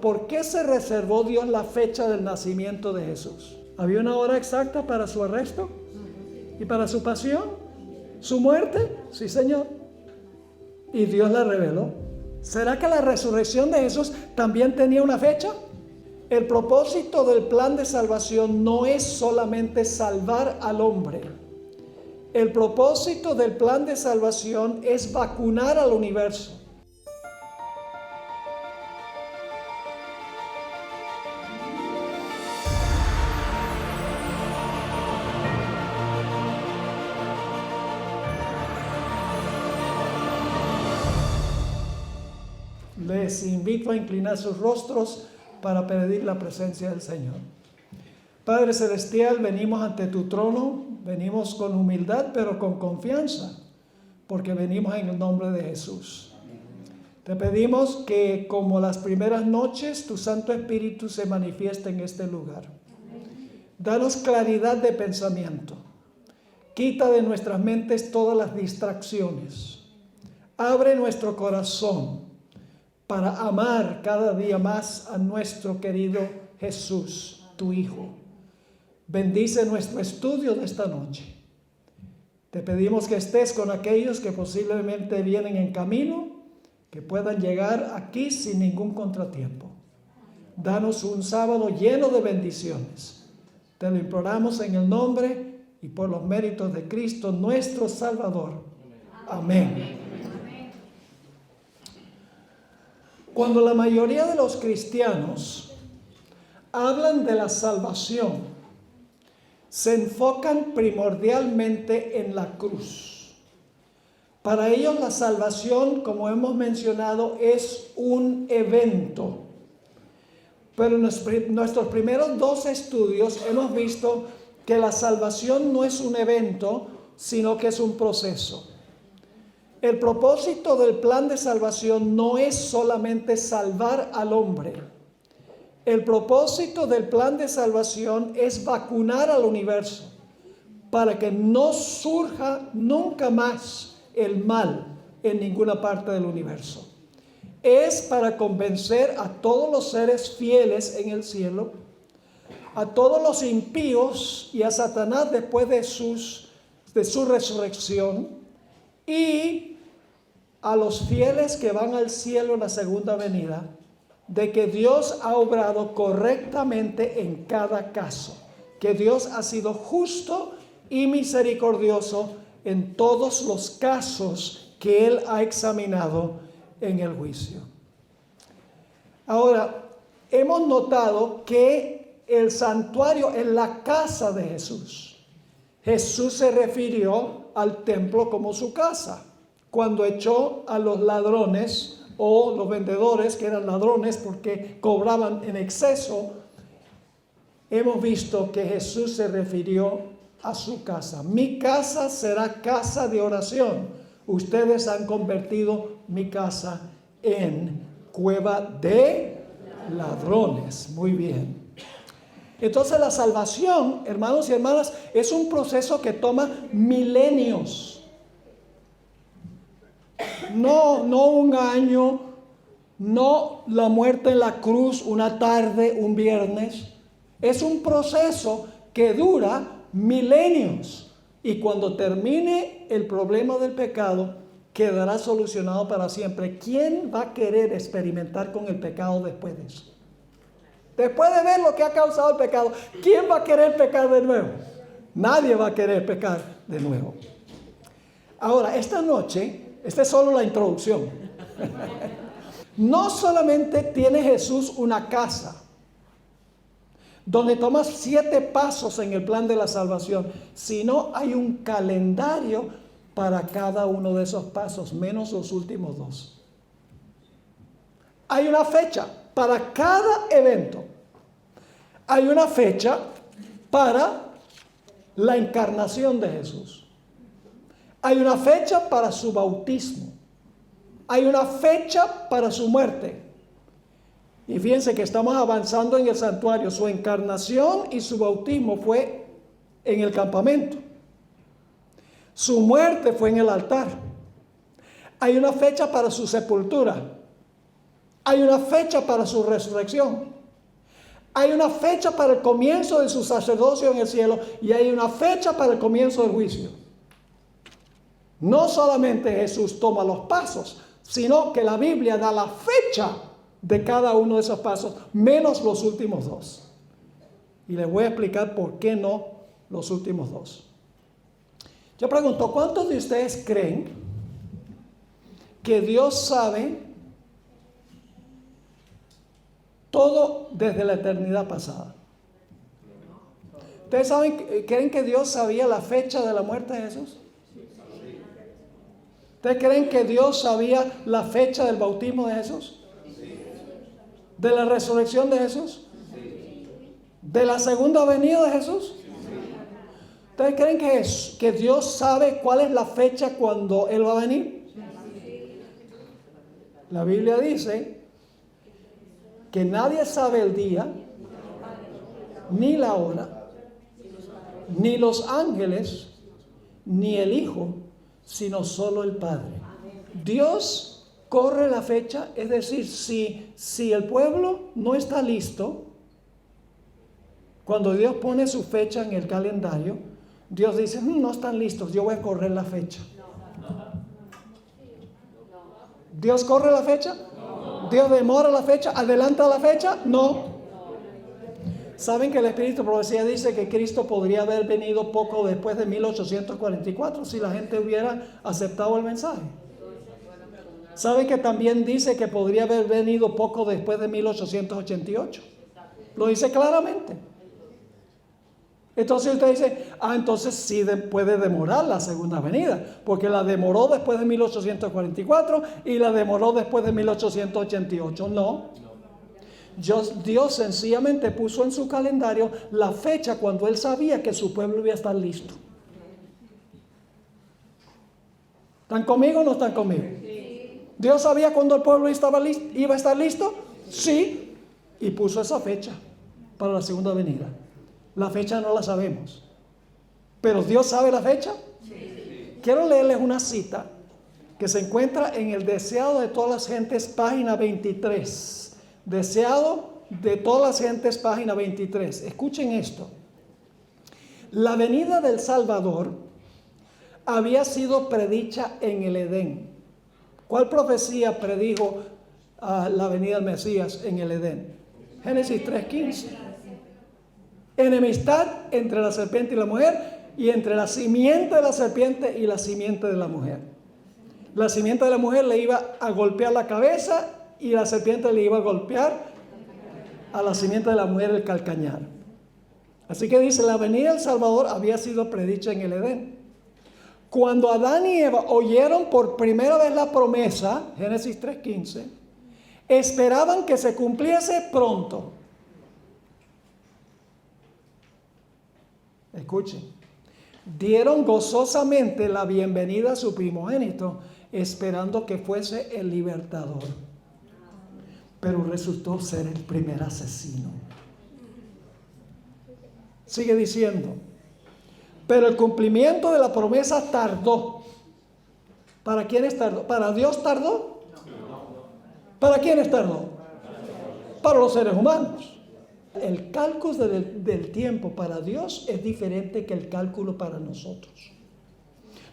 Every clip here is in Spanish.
¿Por qué se reservó Dios la fecha del nacimiento de Jesús? ¿Había una hora exacta para su arresto? ¿Y para su pasión? ¿Su muerte? Sí, Señor. Y Dios la reveló. ¿Será que la resurrección de Jesús también tenía una fecha? El propósito del plan de salvación no es solamente salvar al hombre. El propósito del plan de salvación es vacunar al universo. Les invito a inclinar sus rostros para pedir la presencia del Señor. Padre Celestial, venimos ante tu trono, venimos con humildad, pero con confianza, porque venimos en el nombre de Jesús. Te pedimos que, como las primeras noches, tu Santo Espíritu se manifieste en este lugar. Danos claridad de pensamiento. Quita de nuestras mentes todas las distracciones. Abre nuestro corazón para amar cada día más a nuestro querido Jesús, tu Hijo. Bendice nuestro estudio de esta noche. Te pedimos que estés con aquellos que posiblemente vienen en camino, que puedan llegar aquí sin ningún contratiempo. Danos un sábado lleno de bendiciones. Te lo imploramos en el nombre y por los méritos de Cristo, nuestro Salvador. Amén. Cuando la mayoría de los cristianos hablan de la salvación, se enfocan primordialmente en la cruz. Para ellos la salvación, como hemos mencionado, es un evento. Pero en nuestros primeros dos estudios hemos visto que la salvación no es un evento, sino que es un proceso. El propósito del plan de salvación no es solamente salvar al hombre. El propósito del plan de salvación es vacunar al universo para que no surja nunca más el mal en ninguna parte del universo. Es para convencer a todos los seres fieles en el cielo, a todos los impíos y a Satanás después de su resurrección, y a los fieles que van al cielo en la segunda venida, de que Dios ha obrado correctamente en cada caso, que Dios ha sido justo y misericordioso en todos los casos que Él ha examinado en el juicio. Ahora, hemos notado que el santuario es la casa de Jesús. Jesús se refirió al templo como su casa cuando echó a los ladrones o los vendedores, que eran ladrones porque cobraban en exceso. Hemos visto que Jesús se refirió a su casa. Mi casa será casa de oración. Ustedes han convertido mi casa en cueva de ladrones. Muy bien. Entonces la salvación, hermanos y hermanas, es un proceso que toma milenios. No un año, no la muerte en la cruz una tarde, un viernes. Es un proceso que dura milenios. Y cuando termine el problema del pecado, quedará solucionado para siempre. ¿Quién va a querer experimentar con el pecado después de eso? Después de ver lo que ha causado el pecado, ¿quién va a querer pecar de nuevo? Nadie va a querer pecar de nuevo. Ahora, esta noche, esta es solo la introducción. No solamente tiene Jesús una casa, donde toma 7 pasos en el plan de la salvación, sino hay un calendario para cada uno de esos pasos, menos los últimos 2. Hay una fecha para cada evento. Hay una fecha para la encarnación de Jesús. Hay una fecha para su bautismo. Hay una fecha para su muerte. Y fíjense que estamos avanzando en el santuario. Su encarnación y su bautismo fue en el campamento. Su muerte fue en el altar. Hay una fecha para su sepultura. Hay una fecha para su resurrección. Hay una fecha para el comienzo de su sacerdocio en el cielo y hay una fecha para el comienzo del juicio. No solamente Jesús toma los pasos, sino que la Biblia da la fecha de cada uno de esos pasos, menos los últimos dos. Y les voy a explicar por qué no los últimos dos. Yo pregunto, ¿cuántos de ustedes creen que Dios sabe todo desde la eternidad pasada? ¿Ustedes creen que Dios sabía la fecha de la muerte de Jesús? ¿Ustedes creen que Dios sabía la fecha del bautismo de Jesús? ¿De la resurrección de Jesús? ¿De la segunda venida de Jesús? ¿Ustedes creen que Dios sabe cuál es la fecha cuando Él va a venir? La Biblia dice que nadie sabe el día, ni la hora, ni los ángeles, ni el Hijo, sino solo el Padre. Dios corre la fecha, es decir, si el pueblo no está listo, cuando Dios pone su fecha en el calendario, Dios dice, no están listos, yo voy a correr la fecha. ¿Dios corre la fecha? ¿Dios demora la fecha? ¿Adelanta la fecha? No. ¿Saben que el Espíritu de Profecía dice que Cristo podría haber venido poco después de 1844 si la gente hubiera aceptado el mensaje? ¿Saben que también dice que podría haber venido poco después de 1888? Lo dice claramente. Entonces usted dice, entonces sí puede demorar la segunda venida, porque la demoró después de 1844 y la demoró después de 1888. No. Dios sencillamente puso en su calendario la fecha cuando Él sabía que su pueblo iba a estar listo. ¿Están conmigo o no están conmigo? Sí. ¿Dios sabía cuándo el pueblo iba a estar listo? Sí. Y puso esa fecha para la segunda venida. La fecha no la sabemos. ¿Pero Dios sabe la fecha? Sí. Quiero leerles una cita que se encuentra en el Deseado de todas las gentes, página 23. Deseado de todas las gentes, página 23. Escuchen esto. La venida del Salvador había sido predicha en el Edén. ¿Cuál profecía predijo la venida del Mesías en el Edén? Génesis 3:15. Enemistad entre la serpiente y la mujer, y entre la simiente de la serpiente y la simiente de la mujer. La simiente de la mujer le iba a golpear la cabeza y la serpiente le iba a golpear a la simiente de la mujer el calcañar. Así que dice, la venida del Salvador había sido predicha en el Edén. Cuando Adán y Eva oyeron por primera vez la promesa, Génesis 3:15, esperaban que se cumpliese pronto. Escuchen, dieron gozosamente la bienvenida a su primogénito, esperando que fuese el libertador. Pero resultó ser el primer asesino. Sigue diciendo, pero el cumplimiento de la promesa tardó. ¿Para quiénes tardó? ¿Para Dios tardó? ¿Para quiénes tardó? Para los seres humanos. El cálculo del tiempo para Dios es diferente que el cálculo para nosotros.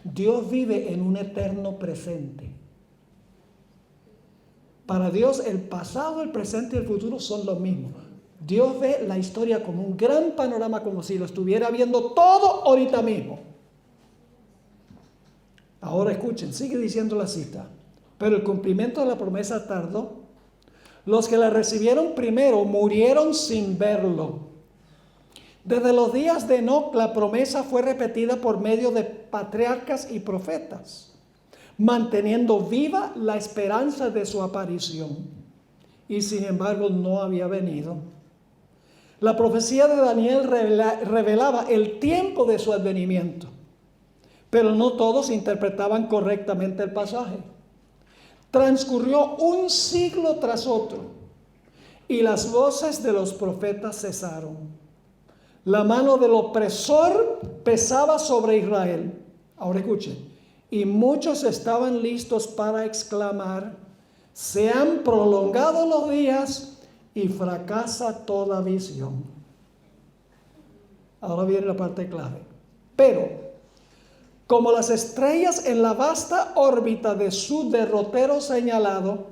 Dios vive en un eterno presente. Para Dios el pasado, el presente y el futuro son lo mismo. Dios ve la historia como un gran panorama, como si lo estuviera viendo todo ahorita mismo. Ahora escuchen, sigue diciendo la cita. Pero el cumplimiento de la promesa tardó. Los que la recibieron primero murieron sin verlo. Desde los días de Enoc la promesa fue repetida por medio de patriarcas y profetas, manteniendo viva la esperanza de su aparición. Y sin embargo no había venido. La profecía de Daniel revelaba el tiempo de su advenimiento, pero no todos interpretaban correctamente el pasaje. Transcurrió un siglo tras otro y las voces de los profetas cesaron. La mano del opresor pesaba sobre Israel. Ahora escuchen. Y muchos estaban listos para exclamar, Se han prolongado los días y fracasa toda visión. Ahora viene la parte clave. Pero, como las estrellas en la vasta órbita de su derrotero señalado,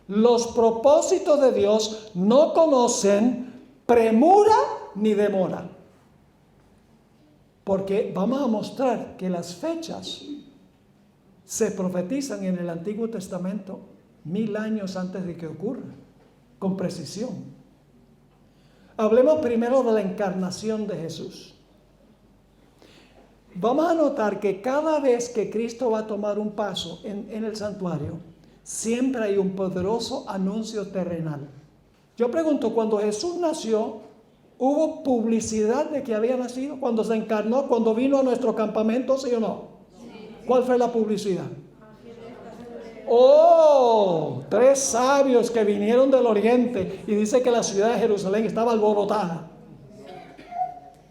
los propósitos de Dios no conocen premura ni demora. Porque vamos a mostrar que las fechas se profetizan en el Antiguo Testamento 1000 años antes de que ocurra, con precisión. Hablemos primero de la encarnación de Jesús. Vamos a notar que cada vez que Cristo va a tomar un paso en el santuario, siempre hay un poderoso anuncio terrenal. Yo pregunto, cuando Jesús nació, ¿hubo publicidad de que había nacido? Cuando se encarnó, cuando vino a nuestro campamento, ¿sí o no? Sí. ¿Cuál fue la publicidad? Oh, 3 sabios que vinieron del oriente, y dice que la ciudad de Jerusalén estaba alborotada.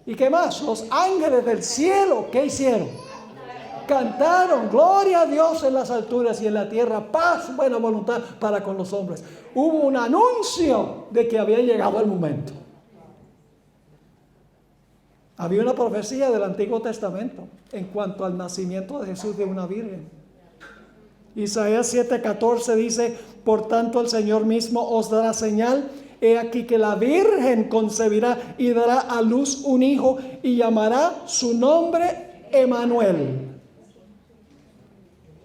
¿Y qué más? Los ángeles del cielo, ¿qué hicieron? Cantaron, gloria a Dios en las alturas y en la tierra, paz, buena voluntad para con los hombres. Hubo un anuncio de que había llegado el momento. Había una profecía del Antiguo Testamento en cuanto al nacimiento de Jesús de una virgen. Isaías 7:14 dice, por tanto el Señor mismo os dará señal. He aquí que la virgen concebirá y dará a luz un hijo y llamará su nombre Emanuel.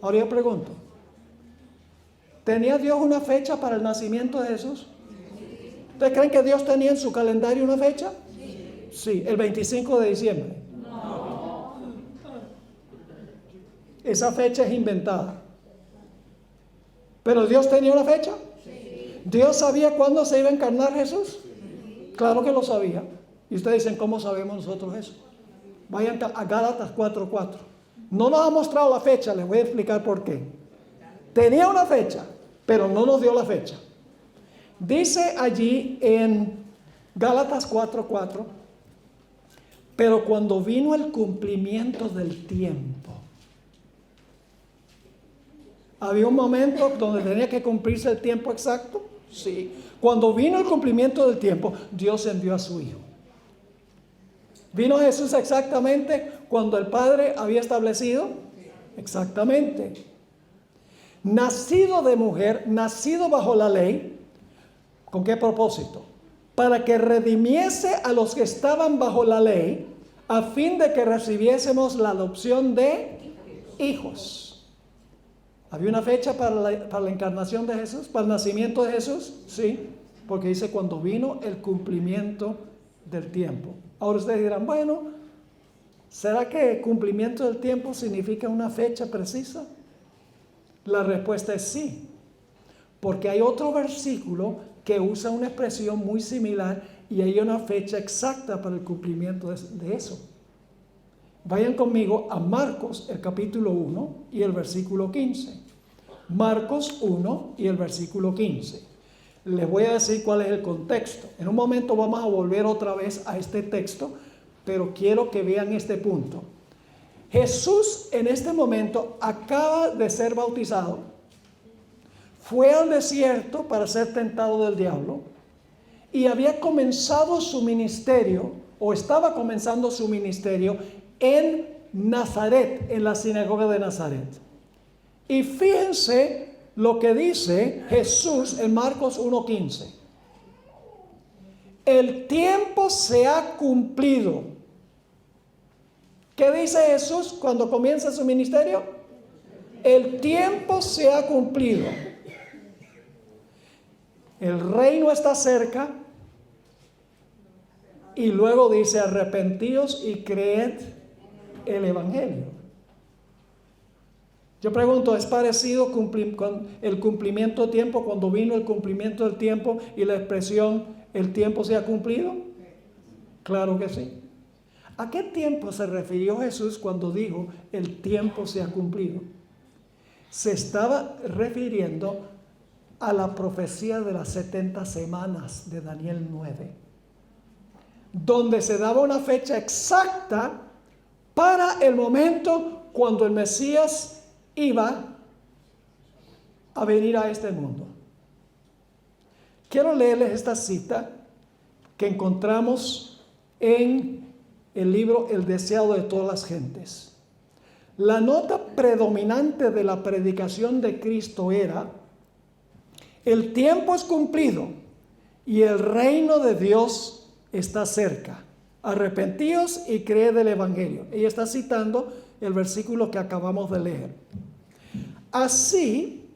Ahora yo pregunto, ¿tenía Dios una fecha para el nacimiento de Jesús? ¿Ustedes creen que Dios tenía en su calendario una fecha? Sí, el 25 de diciembre. No. Esa fecha es inventada. ¿Pero Dios tenía una fecha? Sí. ¿Dios sabía cuándo se iba a encarnar Jesús? Sí. Claro que lo sabía. Y ustedes dicen, ¿cómo sabemos nosotros eso? Vayan a Gálatas 4:4. No nos ha mostrado la fecha, les voy a explicar por qué. Tenía una fecha, pero no nos dio la fecha. Dice allí en Gálatas 4:4, pero cuando vino el cumplimiento del tiempo. ¿Había un momento donde tenía que cumplirse el tiempo exacto? Sí. Cuando vino el cumplimiento del tiempo, Dios envió a su Hijo. ¿Vino Jesús exactamente cuando el Padre había establecido? Exactamente. Nacido de mujer, nacido bajo la ley. ¿Con qué propósito? Para que redimiese a los que estaban bajo la ley, a fin de que recibiésemos la adopción de hijos. ¿Había una fecha para la encarnación de Jesús? ¿Para el nacimiento de Jesús? Sí, porque dice cuando vino el cumplimiento del tiempo. Ahora ustedes dirán, bueno, ¿será que cumplimiento del tiempo significa una fecha precisa? La respuesta es sí, porque hay otro versículo que usa una expresión muy similar y hay una fecha exacta para el cumplimiento de eso. Vayan conmigo a Marcos, el capítulo 1 y el versículo 15. Marcos 1 y el versículo 15. Les voy a decir cuál es el contexto. En un momento vamos a volver otra vez a este texto, pero quiero que vean este punto. Jesús en este momento acaba de ser bautizado. Fue al desierto para ser tentado del diablo y había comenzado su ministerio, o estaba comenzando su ministerio en Nazaret, en la sinagoga de Nazaret. Y fíjense lo que dice Jesús en Marcos 1:15. El tiempo se ha cumplido. ¿Qué dice Jesús cuando comienza su ministerio? El tiempo se ha cumplido. El reino está cerca. Y luego dice, arrepentíos y creed el evangelio. Yo pregunto, ¿es parecido con el cumplimiento de tiempo, cuando vino el cumplimiento del tiempo y la expresión, el tiempo se ha cumplido? Claro que sí. ¿A qué tiempo se refirió Jesús cuando dijo, el tiempo se ha cumplido? Se estaba refiriendo a la profecía de las 70 semanas de Daniel 9, donde se daba una fecha exacta para el momento cuando el Mesías iba a venir a este mundo. Quiero leerles esta cita que encontramos en el libro El deseado de todas las gentes. La nota predominante de la predicación de Cristo era: el tiempo es cumplido y el reino de Dios está cerca. Arrepentíos y creed el evangelio. Ella está citando el versículo que acabamos de leer. Así,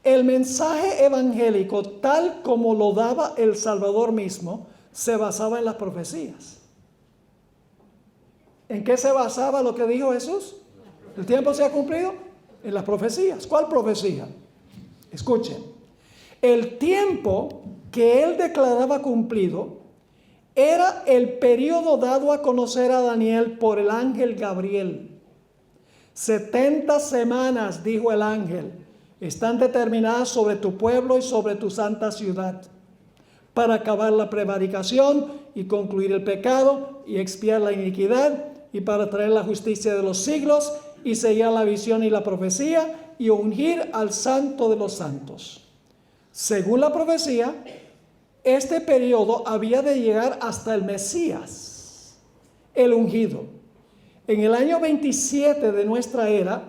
el mensaje evangélico, tal como lo daba el Salvador mismo, se basaba en las profecías. ¿En qué se basaba lo que dijo Jesús? ¿El tiempo se ha cumplido? En las profecías. ¿Cuál profecía? Escuchen. El tiempo que él declaraba cumplido era el periodo dado a conocer a Daniel por el ángel Gabriel. 70 semanas, dijo el ángel, están determinadas sobre tu pueblo y sobre tu santa ciudad, para acabar la prevaricación y concluir el pecado y expiar la iniquidad, y para traer la justicia de los siglos y sellar la visión y la profecía y ungir al santo de los santos. Según la profecía, este periodo había de llegar hasta el Mesías, el ungido. En el año 27 de nuestra era,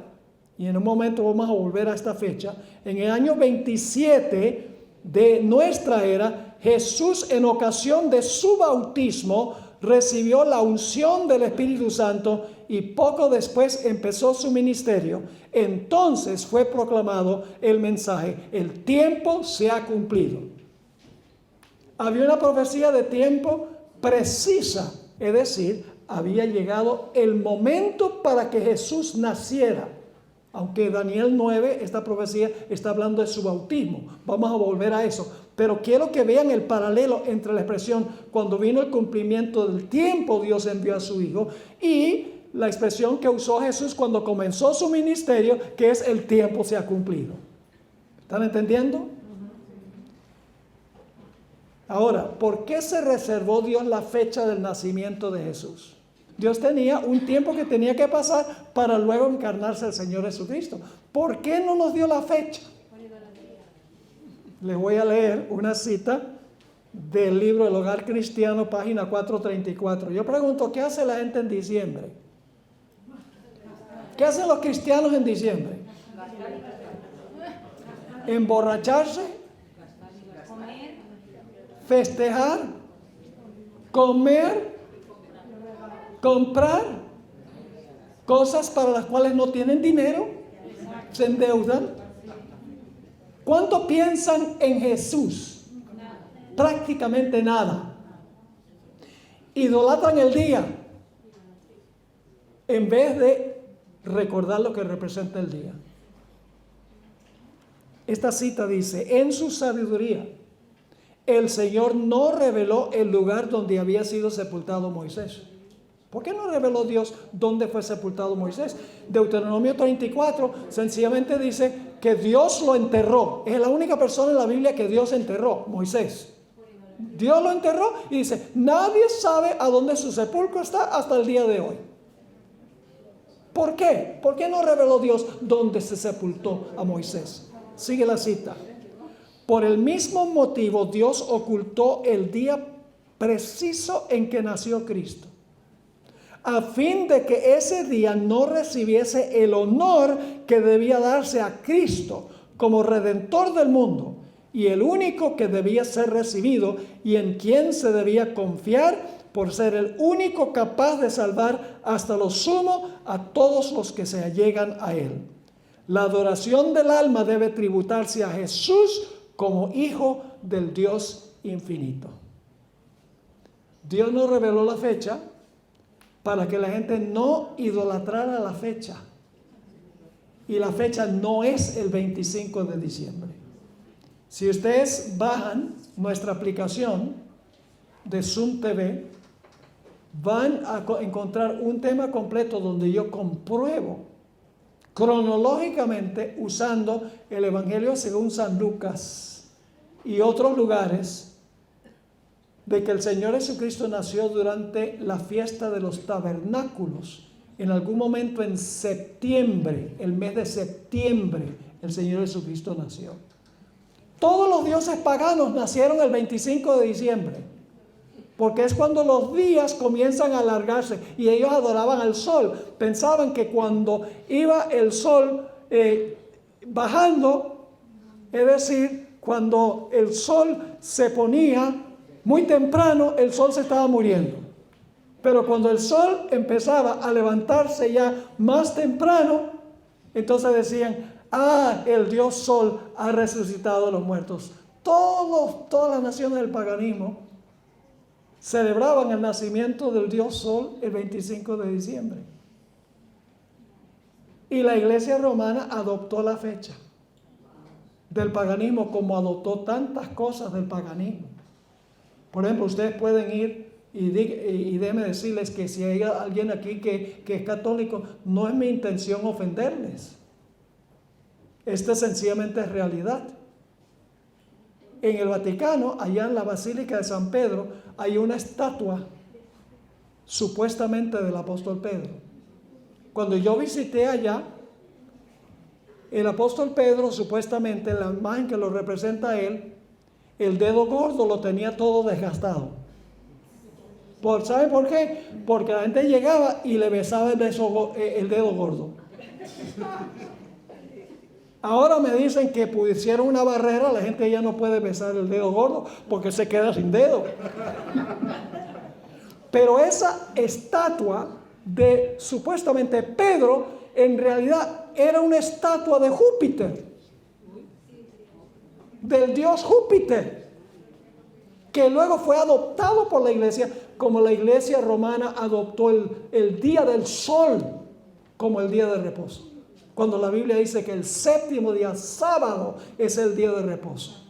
y en un momento vamos a volver a esta fecha, en el año 27 de nuestra era, Jesús, en ocasión de su bautismo, recibió la unción del Espíritu Santo y poco después empezó su ministerio. Entonces fue proclamado el mensaje: el tiempo se ha cumplido. Había una profecía de tiempo precisa, es decir, había llegado el momento para que Jesús naciera. Aunque Daniel 9, esta profecía está hablando de su bautismo. Vamos a volver a eso. Pero quiero que vean el paralelo entre la expresión cuando vino el cumplimiento del tiempo, Dios envió a su Hijo, y la expresión que usó Jesús cuando comenzó su ministerio, que es: el tiempo se ha cumplido. ¿Están entendiendo? Ahora, ¿por qué se reservó Dios la fecha del nacimiento de Jesús? Dios tenía un tiempo que tenía que pasar para luego encarnarse el Señor Jesucristo. ¿Por qué no nos dio la fecha? Les voy a leer una cita del libro El Hogar Cristiano, página 434. Yo pregunto, ¿qué hace la gente en diciembre? ¿Qué hacen los cristianos en diciembre? Emborracharse, festejar, comer, comprar cosas para las cuales no tienen dinero, se endeudan. ¿Cuánto piensan en Jesús? Prácticamente nada. Idolatran el día en vez de recordar lo que representa el día. Esta cita dice: en su sabiduría, el Señor no reveló el lugar donde había sido sepultado Moisés. ¿Por qué no reveló Dios dónde fue sepultado Moisés? Deuteronomio 34 sencillamente dice que Dios lo enterró. Es la única persona en la Biblia que Dios enterró, Moisés. Dios lo enterró y dice: nadie sabe a dónde su sepulcro está hasta el día de hoy. ¿Por qué? ¿Por qué no reveló Dios dónde se sepultó a Moisés? Sigue la cita. Por el mismo motivo, Dios ocultó el día preciso en que nació Cristo, a fin de que ese día no recibiese el honor que debía darse a Cristo como Redentor del mundo, y el único que debía ser recibido y en quien se debía confiar por ser el único capaz de salvar hasta lo sumo a todos los que se allegan a Él. La adoración del alma debe tributarse a Jesús como Hijo del Dios infinito. Dios nos reveló la fecha para que la gente no idolatrara la fecha. Y la fecha no es el 25 de diciembre. Si ustedes bajan nuestra aplicación de Zoom TV, van a encontrar un tema completo donde yo compruebo cronológicamente, usando el Evangelio según San Lucas y otros lugares, de que el Señor Jesucristo nació durante la fiesta de los tabernáculos, en algún momento en septiembre, el mes de septiembre, el Señor Jesucristo nació. Todos los dioses paganos nacieron el 25 de diciembre, porque es cuando los días comienzan a alargarse y ellos adoraban al sol. Pensaban que cuando iba el sol bajando, es decir, cuando el sol se ponía muy temprano, el sol se estaba muriendo. Pero cuando el sol empezaba a levantarse ya más temprano, entonces decían, el Dios Sol ha resucitado a los muertos. Todas las naciones del paganismo celebraban el nacimiento del Dios Sol el 25 de diciembre. Y la Iglesia Romana adoptó la fecha del paganismo como adoptó tantas cosas del paganismo. Por ejemplo, ustedes pueden ir y déjenme decirles que si hay alguien aquí que es católico, no es mi intención ofenderles. Esta sencillamente es realidad. En el Vaticano, allá en la Basílica de San Pedro, hay una estatua supuestamente del apóstol Pedro. Cuando yo visité allá, el apóstol Pedro, supuestamente, la imagen que lo representa a él, el dedo gordo lo tenía todo desgastado. ¿Saben por qué? Porque la gente llegaba y le besaba el dedo gordo. Ahora me dicen que pusieron una barrera, la gente ya no puede besar el dedo gordo porque se queda sin dedo. Pero esa estatua de supuestamente Pedro, en realidad era una estatua de Júpiter, del dios Júpiter, que luego fue adoptado por la iglesia, como la iglesia romana adoptó el día del sol como el día de reposo. Cuando la Biblia dice que el séptimo día, sábado, es el día de reposo.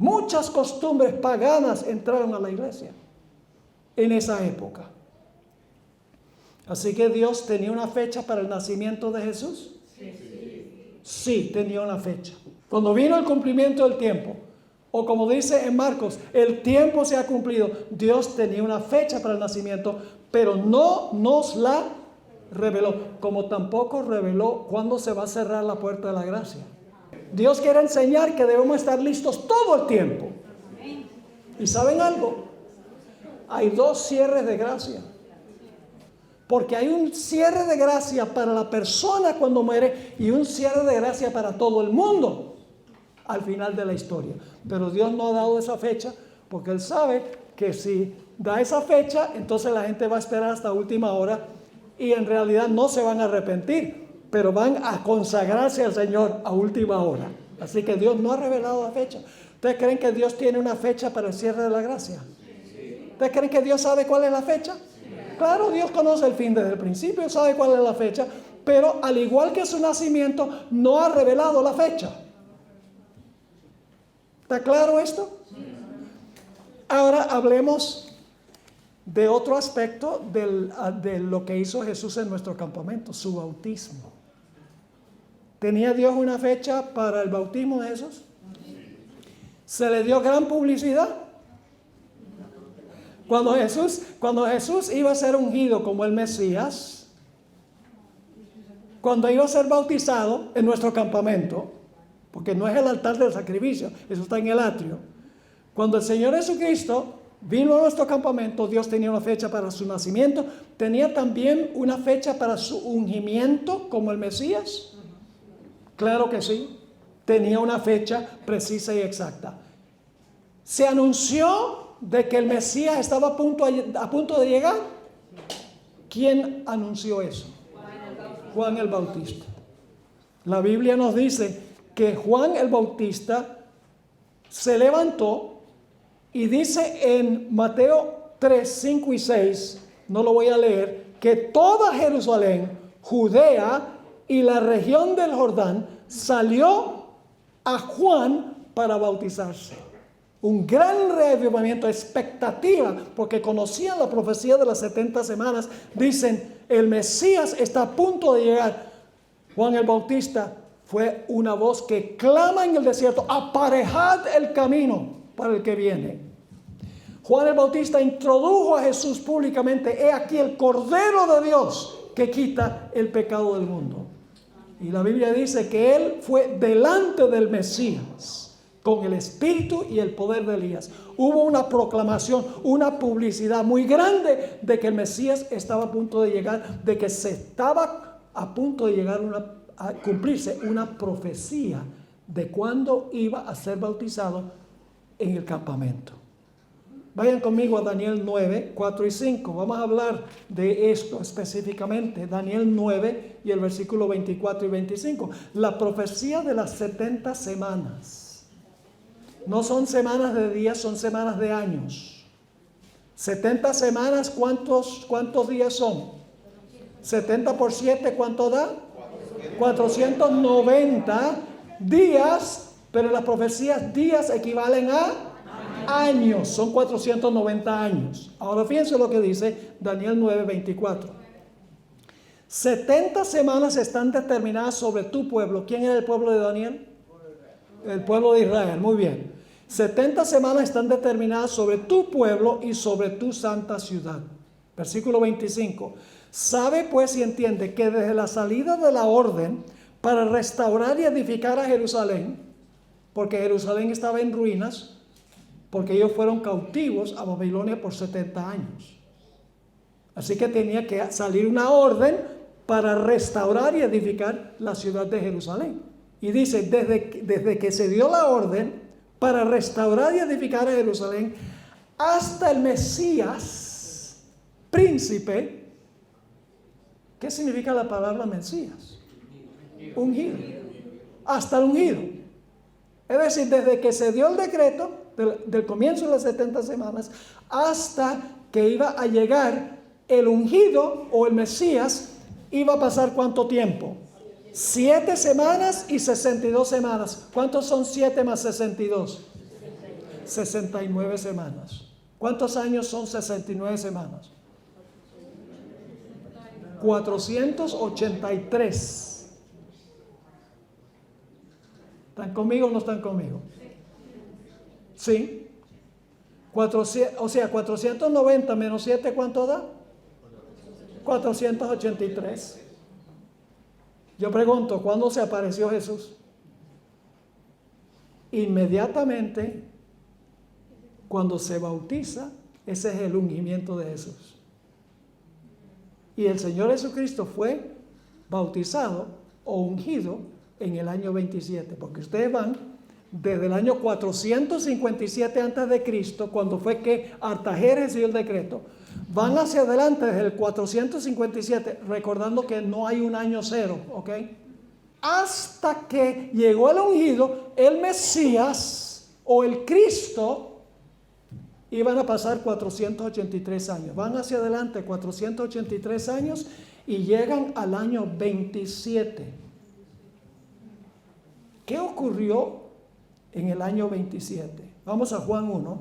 Muchas costumbres paganas entraron a la iglesia en esa época. Así que Dios tenía una fecha para el nacimiento de Jesús. Sí, tenía una fecha. Cuando vino el cumplimiento del tiempo, o como dice en Marcos, el tiempo se ha cumplido. Dios tenía una fecha para el nacimiento, pero no nos la reveló, como tampoco reveló cuándo se va a cerrar la puerta de la gracia. Dios quiere enseñar que debemos estar listos todo el tiempo. ¿Y saben algo? Hay dos cierres de gracia. Porque hay un cierre de gracia para la persona cuando muere y un cierre de gracia para todo el mundo al final de la historia. Pero Dios no ha dado esa fecha porque Él sabe que si da esa fecha, entonces la gente va a esperar hasta última hora y en realidad no se van a arrepentir, pero van a consagrarse al Señor a última hora. Así que Dios no ha revelado la fecha. ¿Ustedes creen que Dios tiene una fecha para el cierre de la gracia? ¿Ustedes creen que Dios sabe cuál es la fecha? Claro, Dios conoce el fin desde el principio, sabe cuál es la fecha, pero al igual que su nacimiento, no ha revelado la fecha. ¿Está claro esto? Ahora hablemos de otro aspecto de lo que hizo Jesús en nuestro campamento, su bautismo. ¿Tenía Dios una fecha para el bautismo de Jesús? ¿Se le dio gran publicidad? Cuando Jesús iba a ser ungido como el Mesías, cuando iba a ser bautizado en nuestro campamento, porque no es el altar del sacrificio, eso está en el atrio. Cuando el Señor Jesucristo vino a nuestro campamento, Dios tenía una fecha para su nacimiento, tenía también una fecha para su ungimiento como el Mesías. Claro que sí, tenía una fecha precisa y exacta. Se anunció de que el Mesías estaba a punto de llegar. ¿Quién anunció eso? Juan el Bautista. La Biblia nos dice que Juan el Bautista se levantó y dice en Mateo 3, 5 y 6, no lo voy a leer, que toda Jerusalén, Judea y la región del Jordán salió a Juan para bautizarse. Un gran reavivamiento, expectativa, porque conocían la profecía de las 70 semanas. Dicen, el Mesías está a punto de llegar. Juan el Bautista fue una voz que clama en el desierto, aparejad el camino para el que viene. Juan el Bautista introdujo a Jesús públicamente, he aquí el Cordero de Dios que quita el pecado del mundo. Y la Biblia dice que él fue delante del Mesías con el espíritu y el poder de Elías. Hubo una proclamación, una publicidad muy grande de que el Mesías estaba a punto de llegar, de que se estaba a punto de llegar a cumplirse una profecía de cuándo iba a ser bautizado en el campamento. Vayan conmigo a Daniel 9, 4 y 5. Vamos a hablar de esto específicamente. Daniel 9 y el versículo 24 y 25. La profecía de las 70 semanas. No son semanas de días, son semanas de años. 70 semanas, ¿cuántos días son? 70 por 7, ¿cuánto da? 490 días, pero en las profecías días equivalen a años, son 490 años. Ahora fíjense lo que dice Daniel 9:24. 70 semanas están determinadas sobre tu pueblo. ¿Quién era el pueblo de Daniel? El pueblo de Israel, muy bien. 70 semanas están determinadas sobre tu pueblo y sobre tu santa ciudad. Versículo 25. Sabe pues y entiende que desde la salida de la orden para restaurar y edificar a Jerusalén, porque Jerusalén estaba en ruinas, porque ellos fueron cautivos a Babilonia por 70 años. Así que tenía que salir una orden para restaurar y edificar la ciudad de Jerusalén. Y dice, desde que se dio la orden para restaurar y edificar a Jerusalén, hasta el Mesías, príncipe. ¿Qué significa la palabra Mesías? Ungido. Hasta el ungido. Es decir, desde que se dio el decreto del comienzo de las 70 semanas hasta que iba a llegar el ungido o el Mesías, iba a pasar ¿cuánto tiempo? 7 semanas y 62 semanas. ¿Cuántos son 7 más 62? 69 semanas. ¿Cuántos años son 69 semanas? 483. ¿Están conmigo o no están conmigo? Sí. 490 menos 7, ¿cuánto da? 483. Yo pregunto, ¿cuándo se apareció Jesús? Inmediatamente cuando se bautiza, ese es el ungimiento de Jesús. Y el Señor Jesucristo fue bautizado o ungido en el año 27, porque ustedes van desde el año 457 antes de Cristo, cuando fue que Artajerjes dio el decreto, van hacia adelante desde el 457, recordando que no hay un año cero, ¿ok? Hasta que llegó el ungido, el Mesías o el Cristo. Iban a pasar 483 años. Van hacia adelante 483 años y llegan al año 27. ¿Qué ocurrió en el año 27? Vamos a Juan 1,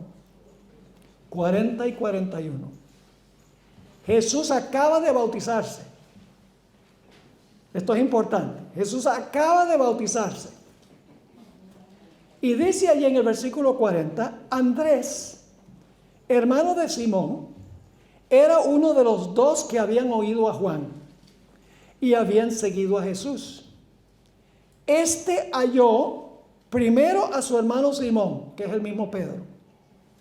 40 y 41. Jesús acaba de bautizarse. Esto es importante. Jesús acaba de bautizarse. Y dice allí en el versículo 40, Andrés, hermano de Simón, era uno de los 2 que habían oído a Juan y habían seguido a Jesús. Este halló primero a su hermano Simón, que es el mismo Pedro.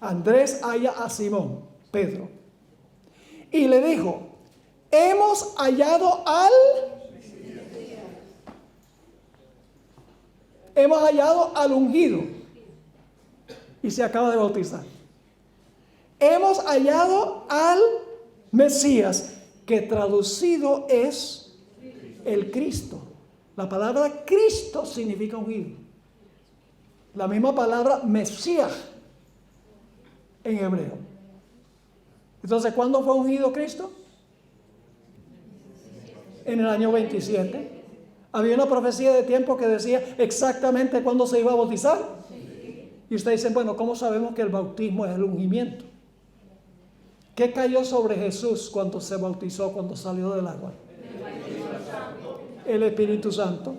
Andrés halla a Simón, Pedro, y le dijo, hemos hallado al ungido, y se acaba de bautizar. Hemos hallado al Mesías, que traducido es el Cristo. La palabra Cristo significa ungido. La misma palabra Mesías en hebreo. Entonces, ¿cuándo fue ungido Cristo? En el año 27. Había una profecía de tiempo que decía exactamente cuándo se iba a bautizar. Y ustedes dicen, bueno, ¿cómo sabemos que el bautismo es el ungimiento? ¿Qué cayó sobre Jesús cuando se bautizó, cuando salió del agua? El Espíritu Santo.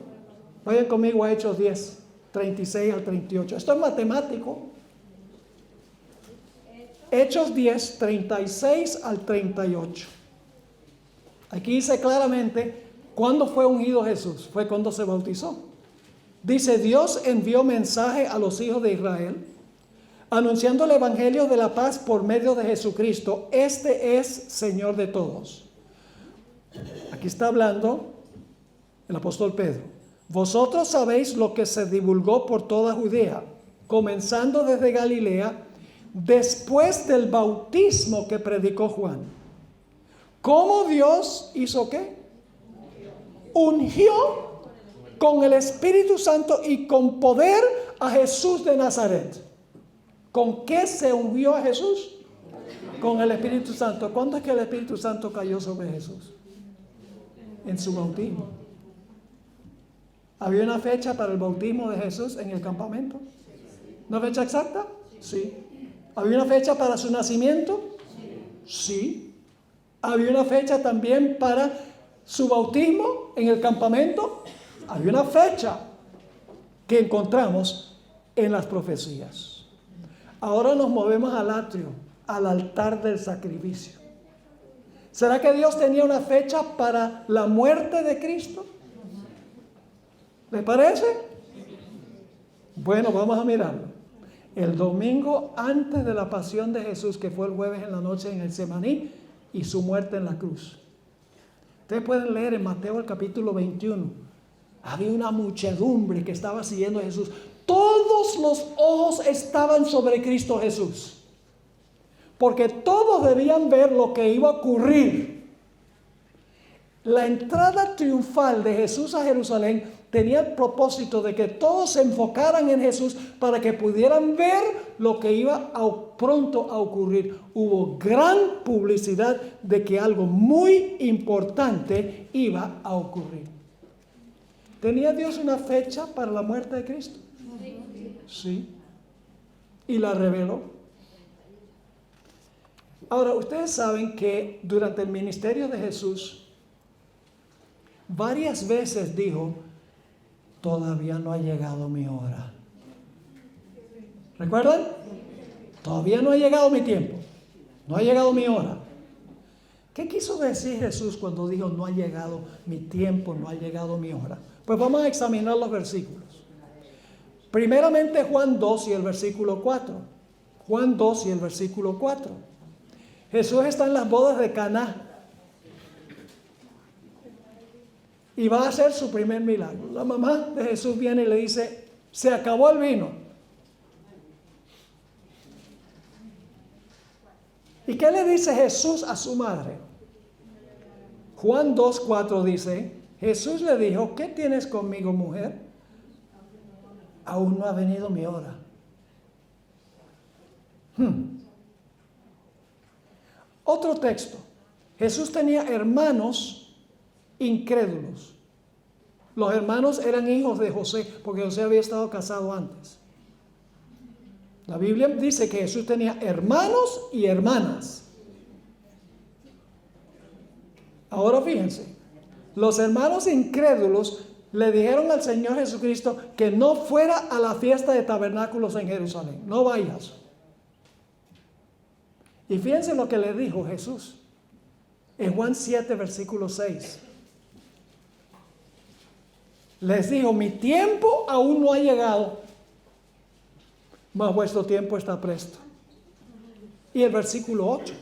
Vayan conmigo a Hechos 10, 36 al 38. Esto es matemático. Hechos 10, 36 al 38. Aquí dice claramente ¿Cuándo fue ungido Jesús? Fue cuando se bautizó. Dice, Dios envió mensaje a los hijos de Israel, anunciando el evangelio de la paz por medio de Jesucristo. Este es Señor de todos. Aquí está hablando el apóstol Pedro. Vosotros sabéis lo que se divulgó por toda Judea, comenzando desde Galilea, después del bautismo que predicó Juan. ¿Cómo Dios hizo qué? Ungió con el Espíritu Santo y con poder a Jesús de Nazaret. ¿Con qué se ungió a Jesús? Con el Espíritu Santo. ¿Cuándo es que el Espíritu Santo cayó sobre Jesús? En su bautismo. ¿Había una fecha para el bautismo de Jesús en el campamento? ¿Una fecha exacta? Sí. ¿Había una fecha para su nacimiento? Sí. ¿Había una fecha también para su bautismo en el campamento? Había una fecha que encontramos en las profecías. Ahora nos movemos al atrio, al altar del sacrificio. ¿Será que Dios tenía una fecha para la muerte de Cristo? ¿Les parece? Bueno, vamos a mirarlo. El domingo antes de la pasión de Jesús, que fue el jueves en la noche en el Getsemaní, y su muerte en la cruz. Ustedes pueden leer en Mateo el capítulo 21. Había una muchedumbre que estaba siguiendo a Jesús. Todos los ojos estaban sobre Cristo Jesús, porque todos debían ver lo que iba a ocurrir. La entrada triunfal de Jesús a Jerusalén tenía el propósito de que todos se enfocaran en Jesús para que pudieran ver lo que iba pronto a ocurrir. Hubo gran publicidad de que algo muy importante iba a ocurrir. ¿Tenía Dios una fecha para la muerte de Cristo? Sí. Y la reveló. Ahora, ustedes saben que durante el ministerio de Jesús, varias veces dijo, todavía no ha llegado mi hora. ¿Recuerdan? Todavía no ha llegado mi tiempo. No ha llegado mi hora. ¿Qué quiso decir Jesús cuando dijo no ha llegado mi tiempo, no ha llegado mi hora? Pues vamos a examinar los versículos. Primeramente Juan 2 y el versículo 4. Juan 2 y el versículo 4. Jesús está en las bodas de Caná y va a hacer su primer milagro. La mamá de Jesús viene y le dice, se acabó el vino. ¿Y qué le dice Jesús a su madre? Juan 2:4 dice, Jesús le dijo, ¿qué tienes conmigo, mujer? Aún no ha venido mi hora. Otro texto. Jesús tenía hermanos incrédulos. Los hermanos eran hijos de José, porque José había estado casado antes. La Biblia dice que Jesús tenía hermanos y hermanas. Ahora fíjense, los hermanos incrédulos le dijeron al Señor Jesucristo que no fuera a la fiesta de tabernáculos en Jerusalén. No vayas. Y fíjense lo que le dijo Jesús en Juan 7, versículo 6. Les dijo, mi tiempo aún no ha llegado, mas vuestro tiempo está presto. Y el versículo 8.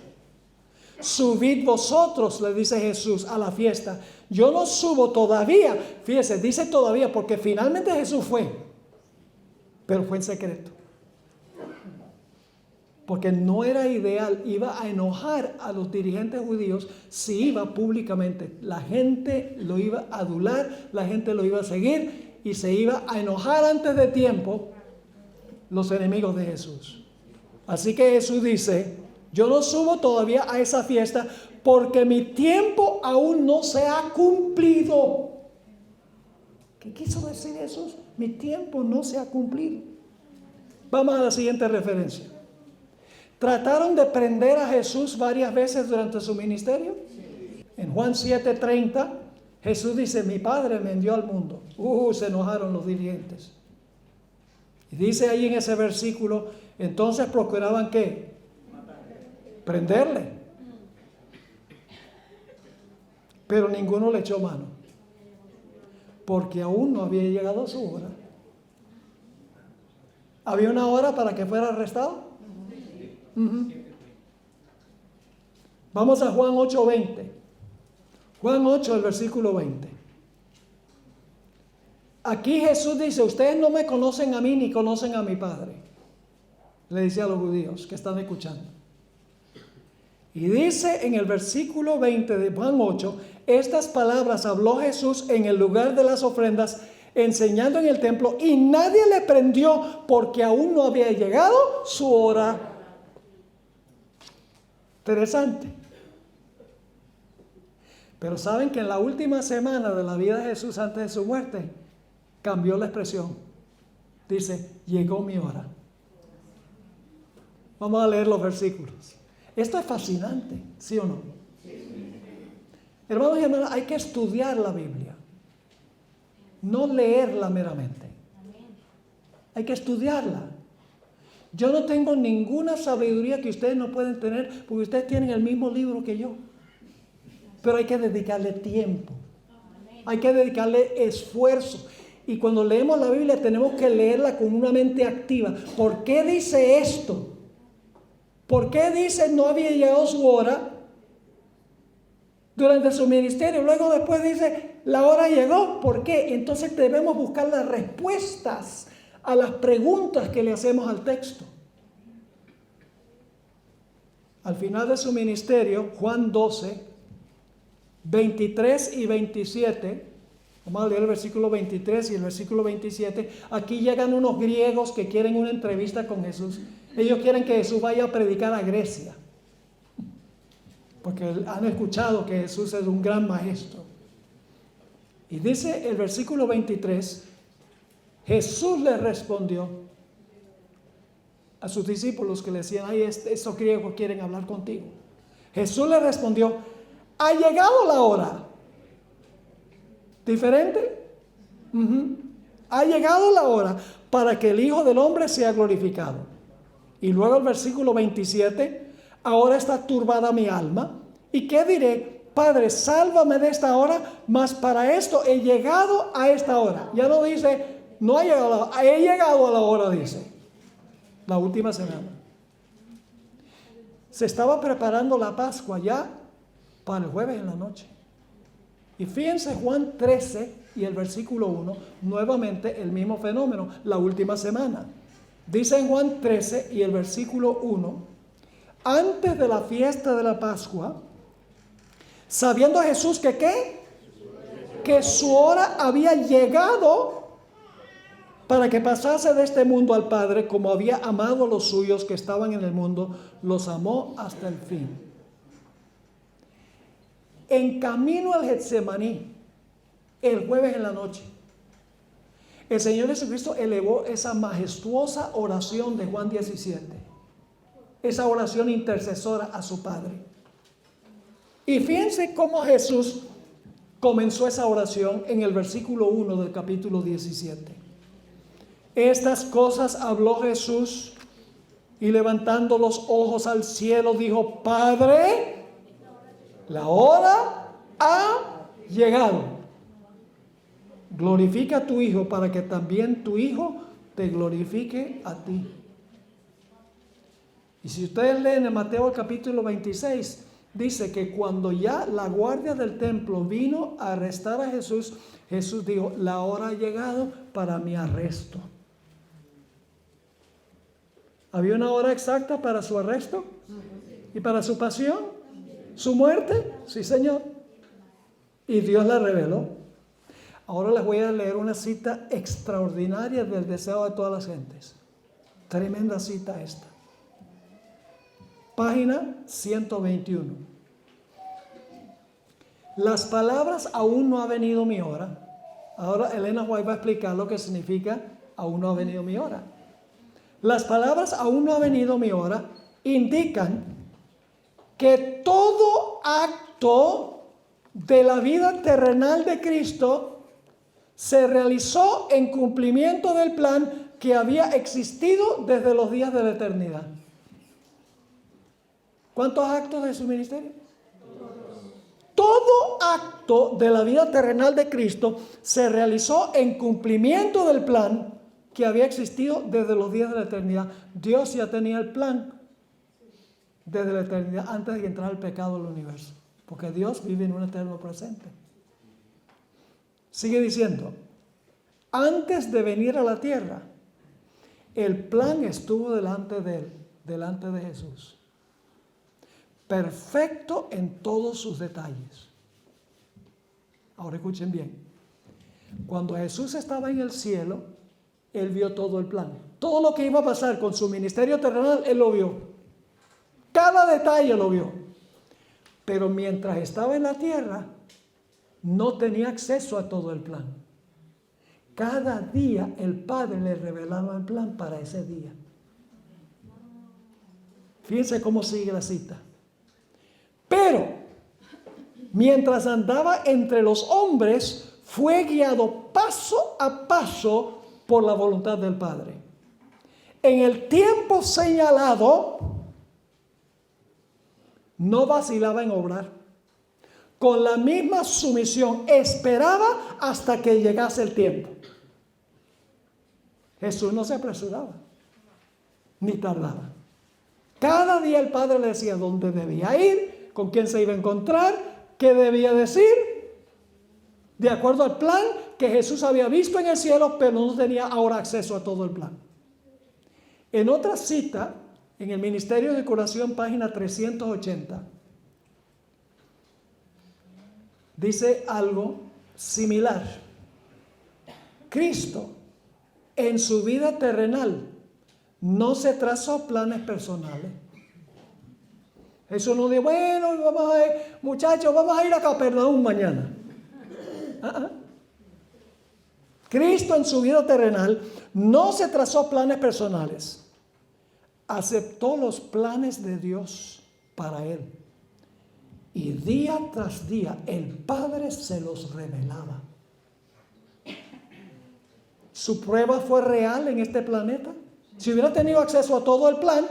Subid vosotros, le dice Jesús, a la fiesta. Yo no subo todavía. Fíjese, dice todavía porque finalmente Jesús fue. Pero fue en secreto. Porque no era ideal, iba a enojar a los dirigentes judíos si iba públicamente. La gente lo iba a adular, la gente lo iba a seguir y se iba a enojar antes de tiempo los enemigos de Jesús. Así que Jesús dice, yo no subo todavía a esa fiesta porque mi tiempo aún no se ha cumplido. ¿Qué quiso decir Jesús? Mi tiempo no se ha cumplido. Vamos a la siguiente referencia. ¿Trataron de prender a Jesús varias veces durante su ministerio? Sí. En Juan 7:30, Jesús dice, mi Padre me envió al mundo. Se enojaron los dirigentes. Y dice ahí en ese versículo, entonces procuraban ¿qué? Prenderle. Pero ninguno le echó mano. porque aún no había llegado su hora. ¿Había una hora para que fuera arrestado? Uh-huh. Vamos a Juan 8:20. Juan 8, el versículo 20. Aquí Jesús dice, ustedes no me conocen a mí ni conocen a mi Padre. Le dice a los judíos que están escuchando. Y dice en el versículo 20 de Juan 8, estas palabras habló Jesús en el lugar de las ofrendas, enseñando en el templo, y nadie le prendió porque aún no había llegado su hora. Interesante. Pero saben que en la última semana de la vida de Jesús antes de su muerte, cambió la expresión. Dice, llegó mi hora. Vamos a leer los versículos. Esto es fascinante, ¿sí o no? Hermanos y hermanas, hay que estudiar la Biblia. No leerla meramente. Hay que estudiarla. Yo no tengo ninguna sabiduría que ustedes no pueden tener, porque ustedes tienen el mismo libro que yo. Pero hay que dedicarle tiempo. Hay que dedicarle esfuerzo. Y cuando leemos la Biblia tenemos que leerla con una mente activa. ¿Por qué dice esto? ¿Por qué dice no había llegado su hora durante su ministerio? Luego después dice la hora llegó. ¿Por qué? Entonces debemos buscar las respuestas a las preguntas que le hacemos al texto. Al final de su ministerio, Juan 12, 23 y 27, vamos a leer el versículo 23 y el versículo 27. Aquí llegan unos griegos que quieren una entrevista con Jesús. Ellos quieren que Jesús vaya a predicar a Grecia, porque han escuchado que Jesús es un gran maestro. Y dice el versículo 23, Jesús les respondió a sus discípulos que le decían, ay, esos griegos quieren hablar contigo. Jesús les respondió, ha llegado la hora. ¿Diferente? Ha llegado la hora para que el Hijo del Hombre sea glorificado. Y luego el versículo 27, ahora está turbada mi alma. ¿Y qué diré? Padre, sálvame de esta hora, mas para esto he llegado a esta hora. Ya no dice, no ha llegado a la hora, he llegado a la hora, dice. La última semana. Se estaba preparando la Pascua ya para el jueves en la noche. Y fíjense Juan 13 y el versículo 1, nuevamente el mismo fenómeno, la última semana. Dice en Juan 13 y el versículo 1, antes de la fiesta de la Pascua, sabiendo Jesús que ¿qué? Que su hora había llegado para que pasase de este mundo al Padre, como había amado a los suyos que estaban en el mundo, los amó hasta el fin. En camino al Getsemaní, el jueves en la noche, el Señor Jesucristo elevó esa majestuosa oración de Juan 17, esa oración intercesora a su Padre. Y fíjense cómo Jesús comenzó esa oración en el versículo 1 del capítulo 17. Estas cosas habló Jesús y levantando los ojos al cielo dijo, Padre, la hora ha llegado. Glorifica a tu Hijo para que también tu Hijo te glorifique a ti. Y si ustedes leen en Mateo el capítulo 26, dice que cuando ya la guardia del templo vino a arrestar a Jesús, Jesús dijo, la hora ha llegado para mi arresto. ¿Había una hora exacta para su arresto? ¿Y para su pasión? ¿Su muerte? Sí, Señor. Y Dios la reveló. Ahora les voy a leer una cita extraordinaria del deseo de todas las gentes. Tremenda cita esta. Página 121. Las palabras aún no ha venido mi hora. Ahora Elena White va a explicar lo que significa aún no ha venido mi hora. Las palabras aún no ha venido mi hora indican que todo acto de la vida terrenal de Cristo se realizó en cumplimiento del plan que había existido desde los días de la eternidad. ¿Cuántos actos de su ministerio? Todos todo acto de la vida terrenal de Cristo se realizó en cumplimiento del plan que había existido desde los días de la eternidad. Dios ya tenía el plan desde la eternidad, antes de que entrara el pecado al universo. Porque Dios vive en un eterno presente. Sigue diciendo, antes de venir a la tierra, el plan estuvo delante de él, delante de Jesús. Perfecto en todos sus detalles. Ahora escuchen bien. Cuando Jesús estaba en el cielo, él vio todo el plan. Todo lo que iba a pasar con su ministerio terrenal, él lo vio. Cada detalle lo vio. Pero mientras estaba en la tierra, no tenía acceso a todo el plan. Cada día el Padre le revelaba el plan para ese día. Fíjense cómo sigue la cita. Pero, mientras andaba entre los hombres, fue guiado paso a paso por la voluntad del Padre. En el tiempo señalado, no vacilaba en obrar. Con la misma sumisión, esperaba hasta que llegase el tiempo. Jesús no se apresuraba, ni tardaba. Cada día el Padre le decía dónde debía ir, con quién se iba a encontrar, qué debía decir, de acuerdo al plan que Jesús había visto en el cielo, pero no tenía ahora acceso a todo el plan. En otra cita, en el Ministerio de Curación, página 380, dice algo similar. Cristo, en su vida terrenal, no se trazó planes personales. Jesús no dijo, bueno, muchachos, vamos a ir a Capernaum mañana. Cristo en su vida terrenal no se trazó planes personales. Aceptó los planes de Dios para él. Y día tras día el Padre se los revelaba. ¿Su prueba fue real en este planeta? Si hubiera tenido acceso a todo el plan,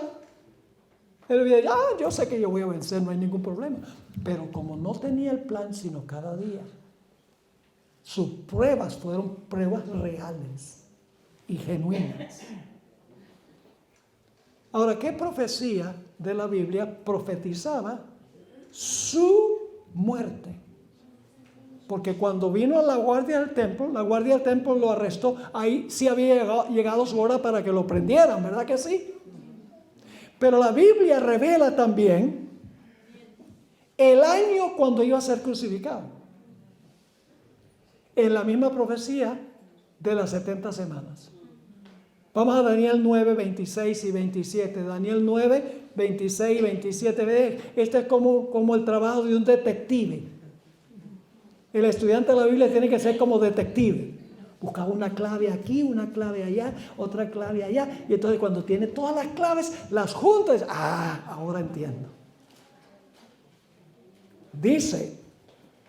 él hubiera dicho, yo sé que yo voy a vencer, no hay ningún problema. Pero como no tenía el plan, sino cada día, sus pruebas fueron pruebas reales y genuinas. Ahora, ¿qué profecía de la Biblia profetizaba su muerte? Porque cuando vino a la guardia del templo lo arrestó. Ahí sí había llegado su hora para que lo prendieran, ¿verdad que sí? Pero la Biblia revela también el año cuando iba a ser crucificado. En la misma profecía de las 70 semanas. Vamos a Daniel 9, 26 y 27. Daniel 9, 26 y 27. Este es como el trabajo de un detective. El estudiante de la Biblia tiene que ser como detective. Buscaba una clave aquí, una clave allá, otra clave allá. Y entonces cuando tiene todas las claves, las junta y dice, ahora entiendo. Dice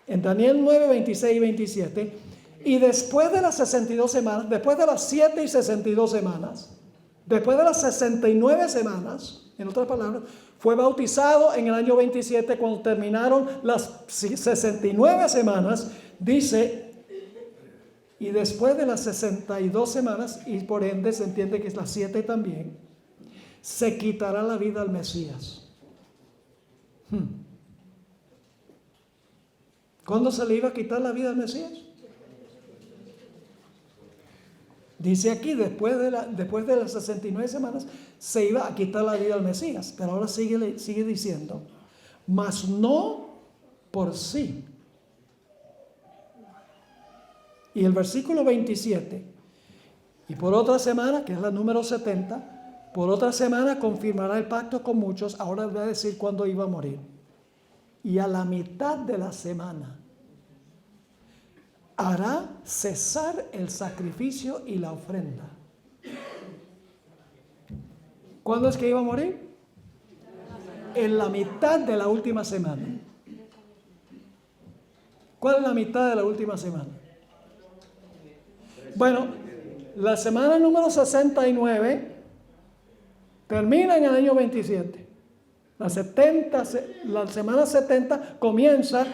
en Daniel 9, 26 y 27, y después de las 62 semanas, después de las 7 y 62 semanas, después de las 69 semanas, en otras palabras, fue bautizado en el año 27, cuando terminaron las 69 semanas, dice, y después de las 62 semanas, y por ende se entiende que es las 7 también, se quitará la vida al Mesías. ¿Cuándo se le iba a quitar la vida al Mesías? Dice aquí, después de las 69 semanas, se iba a quitar la vida al Mesías. Pero ahora sigue diciendo, mas no por sí. Y el versículo 27, y por otra semana, que es la número 70, por otra semana confirmará el pacto con muchos. Ahora voy a decir cuándo iba a morir. Y a la mitad de la semana hará cesar el sacrificio y la ofrenda. ¿Cuándo es que iba a morir? En la mitad de la última semana. ¿Cuál es la mitad de la última semana? Bueno, la semana número 69 termina en el año 27. La semana 70 comienza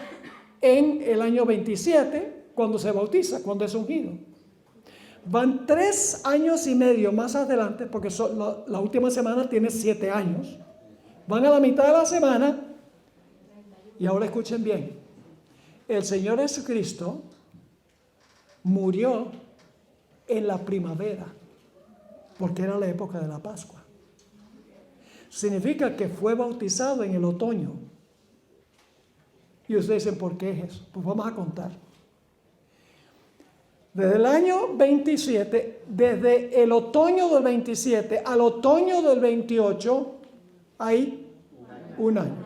en el año 27, cuando se bautiza, cuando es ungido. Van 3 años y medio más adelante, porque la última semana tiene 7 años. Van a la mitad de la semana, y ahora escuchen bien. El Señor Jesucristo murió en la primavera, porque era la época de la Pascua. Significa que fue bautizado en el otoño. Y ustedes dicen, ¿por qué es eso? Pues vamos a contar. Desde el año 27, desde el otoño del 27 al otoño del 28, hay un año.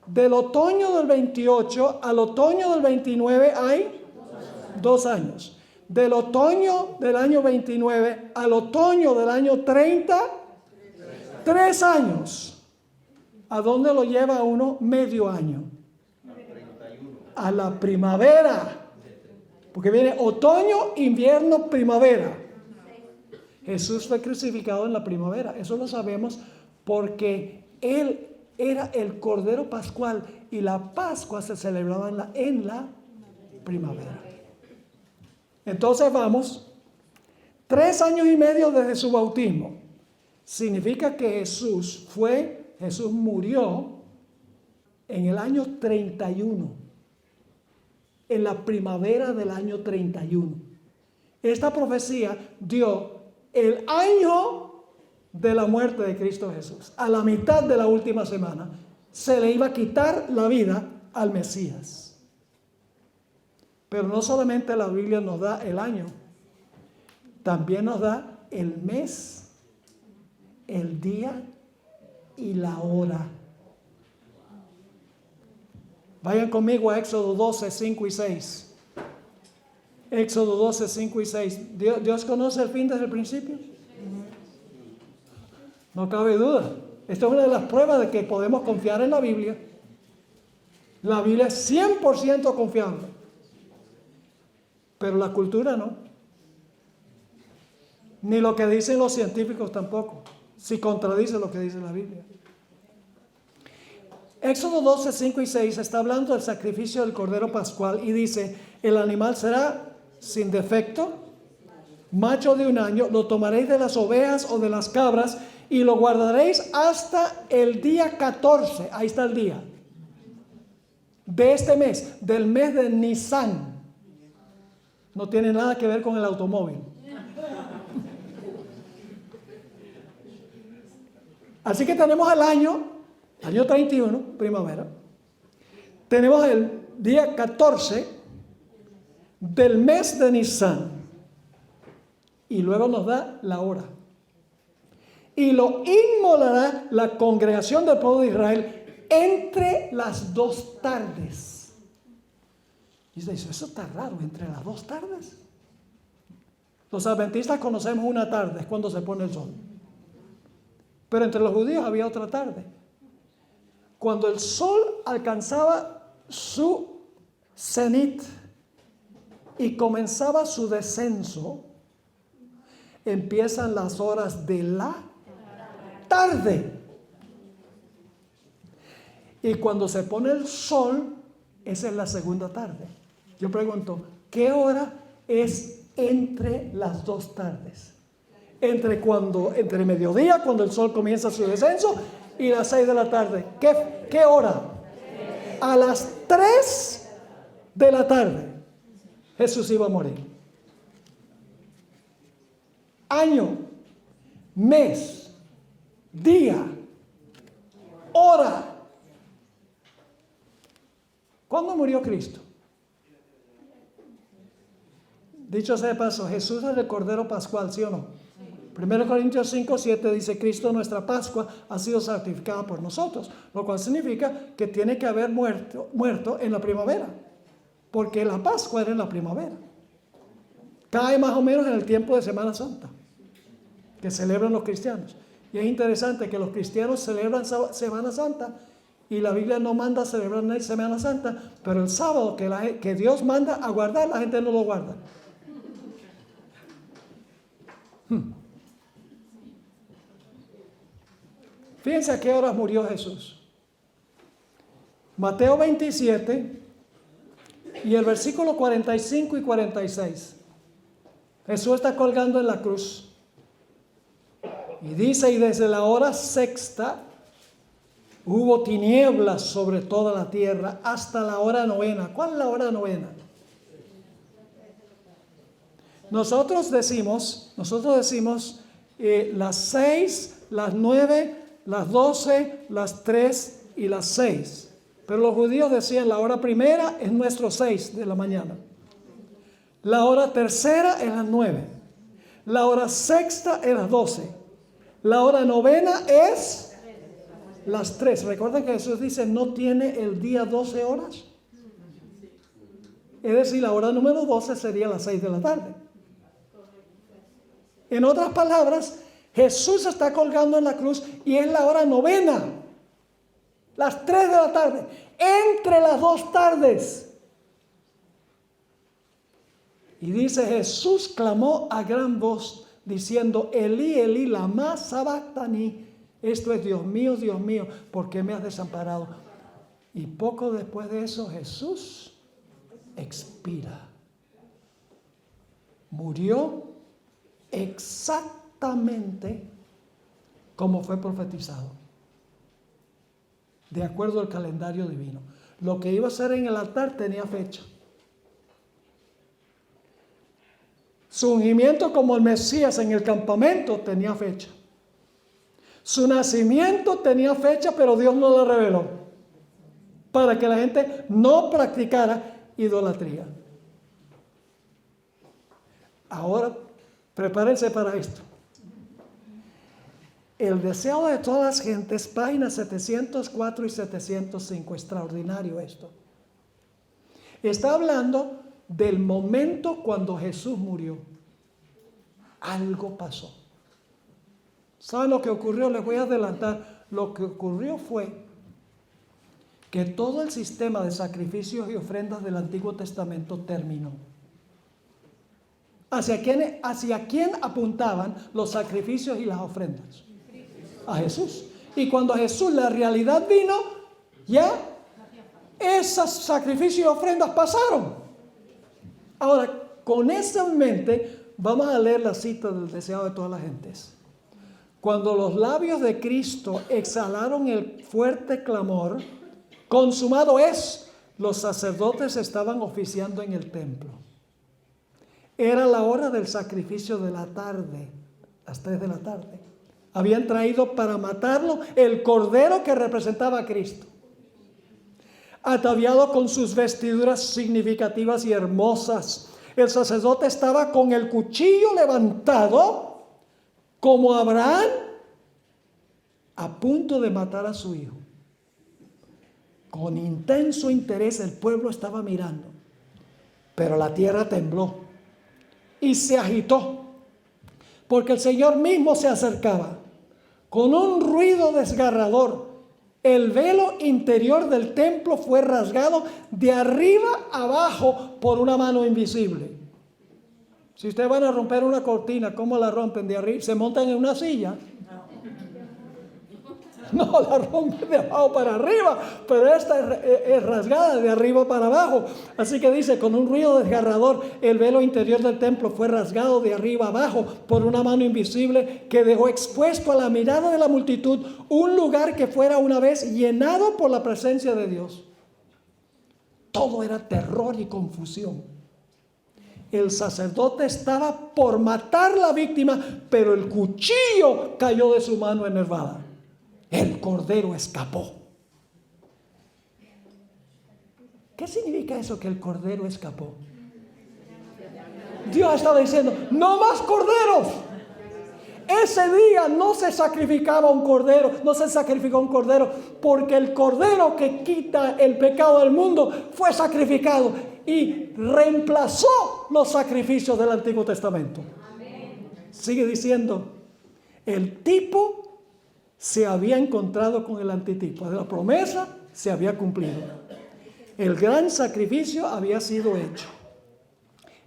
Del otoño del 28 al otoño del 29 hay 2 años. Del otoño del año 29 al otoño del año 30, 3 años. ¿A dónde lo lleva uno? Medio año. A la primavera. Porque viene otoño, invierno, primavera. Jesús fue crucificado en la primavera. Eso lo sabemos porque Él era el Cordero Pascual y la Pascua se celebraba en la primavera. Entonces vamos, 3 años y medio desde su bautismo. Significa que Jesús murió en el año 31. En la primavera del año 31. Esta profecía dio el año de la muerte de Cristo Jesús. A la mitad de la última semana se le iba a quitar la vida al Mesías. Pero no solamente la Biblia nos da el año, también nos da el mes, el día y la hora. Vayan conmigo a Éxodo 12, 5 y 6. Éxodo 12, 5 y 6. ¿Dios conoce el fin desde el principio? No cabe duda. Esta es una de las pruebas de que podemos confiar en la Biblia. La Biblia es 100% confiable. Pero la cultura no. Ni lo que dicen los científicos tampoco. Si contradice lo que dice la Biblia. Éxodo 12, 5 y 6 está hablando del sacrificio del Cordero Pascual y dice, el animal será sin defecto, macho de 1 año, lo tomaréis de las ovejas o de las cabras y lo guardaréis hasta el día 14, ahí está el día, de este mes, del mes de Nisan. No tiene nada que ver con el automóvil. Así que tenemos el año 31, primavera. Tenemos el día 14 del mes de Nisan. Y luego nos da la hora. Y lo inmolará la congregación del pueblo de Israel entre las 2 tardes. Y usted dice, eso está raro, entre las 2 tardes. Los adventistas conocemos una tarde, es cuando se pone el sol. Pero entre los judíos había otra tarde. Cuando el sol alcanzaba su cenit y comenzaba su descenso, empiezan las horas de la tarde. Y cuando se pone el sol, esa es la segunda tarde. Yo pregunto, ¿qué hora es entre las 2 tardes? Entre mediodía, cuando el sol comienza su descenso, y las 6 de la tarde. ¿Qué hora? A las 3 de la tarde Jesús iba a morir. Año, mes, día, hora. ¿Cuándo murió Cristo? Dicho sea de paso, Jesús es el Cordero Pascual, ¿sí o no? 1 Corintios 5, 7 dice, Cristo nuestra Pascua ha sido sacrificada por nosotros, lo cual significa que tiene que haber muerto en la primavera, porque la Pascua era en la primavera. Cae más o menos en el tiempo de Semana Santa, que celebran los cristianos. Y es interesante que los cristianos celebran Semana Santa y la Biblia no manda a celebrar Semana Santa, pero el sábado que Dios manda a guardar, la gente no lo guarda. Fíjense a qué horas murió Jesús. Mateo 27 Y el versículo 45 y 46. Jesús está colgando en la cruz. Y dice, y desde la hora sexta hubo tinieblas sobre toda la tierra hasta la hora novena. ¿Cuál es la hora novena? Nosotros decimos las 6, las 9, las 12, las 3 y las 6. Pero los judíos decían la hora primera es nuestro 6 de la mañana. La hora tercera es las 9. La hora sexta es las 12. La hora novena es las 3. Recuerden que Jesús dice, ¿no tiene el día 12 horas? Es decir, la hora número 12 sería las 6 de la tarde. En otras palabras, Jesús está colgando en la cruz y es la hora novena. Las 3 de la tarde. Entre las 2 tardes. Y dice, Jesús clamó a gran voz diciendo, Elí, Elí, lama sabactani. Esto es, Dios mío, ¿por qué me has desamparado? Y poco después de eso, Jesús expira. Murió exactamente como fue profetizado, de acuerdo al calendario divino. Lo que iba a ser en el altar tenía fecha. Su ungimiento como el Mesías en el campamento tenía fecha. Su nacimiento tenía fecha, pero Dios no la reveló, para que la gente no practicara idolatría. Ahora, prepárense para esto. El deseo de todas las gentes, páginas 704 y 705, extraordinario esto. Está hablando del momento cuando Jesús murió. Algo pasó. ¿Saben lo que ocurrió? Les voy a adelantar. Lo que ocurrió fue que todo el sistema de sacrificios y ofrendas del Antiguo Testamento terminó. ¿Hacia quién apuntaban los sacrificios y las ofrendas? A Jesús. Y cuando a Jesús la realidad vino, ya esos sacrificios y ofrendas pasaron. Ahora, con eso en mente, vamos a leer la cita del deseado de todas las gentes. Cuando los labios de Cristo exhalaron el fuerte clamor, consumado es, los sacerdotes estaban oficiando en el templo. Era la hora del sacrificio de la tarde, las 3 de la tarde. Habían traído para matarlo el cordero que representaba a Cristo. Ataviado con sus vestiduras significativas y hermosas, el sacerdote estaba con el cuchillo levantado, como Abraham, a punto de matar a su hijo. Con intenso interés el pueblo estaba mirando, pero la tierra tembló y se agitó, porque el Señor mismo se acercaba. Con un ruido desgarrador, el velo interior del templo fue rasgado de arriba abajo por una mano invisible. Si ustedes van a romper una cortina, ¿cómo la rompen? De arriba, ¿se montan en una silla? No, la rompen de abajo para arriba, pero esta es rasgada de arriba para abajo. Así que dice, con un ruido desgarrador, el velo interior del templo fue rasgado de arriba abajo por una mano invisible que dejó expuesto a la mirada de la multitud un lugar que fuera una vez llenado por la presencia de Dios. Todo era terror y confusión. El sacerdote estaba por matar la víctima, pero el cuchillo cayó de su mano enervada. El cordero escapó. ¿Qué significa eso, que el cordero escapó? Dios estaba diciendo, no más corderos. Ese día no se sacrificaba un cordero, no se sacrificó un cordero, porque el cordero que quita el pecado del mundo fue sacrificado y reemplazó los sacrificios del Antiguo Testamento. Sigue diciendo, el tipo se había encontrado con el antitipo. La promesa se había cumplido. El gran sacrificio había sido hecho.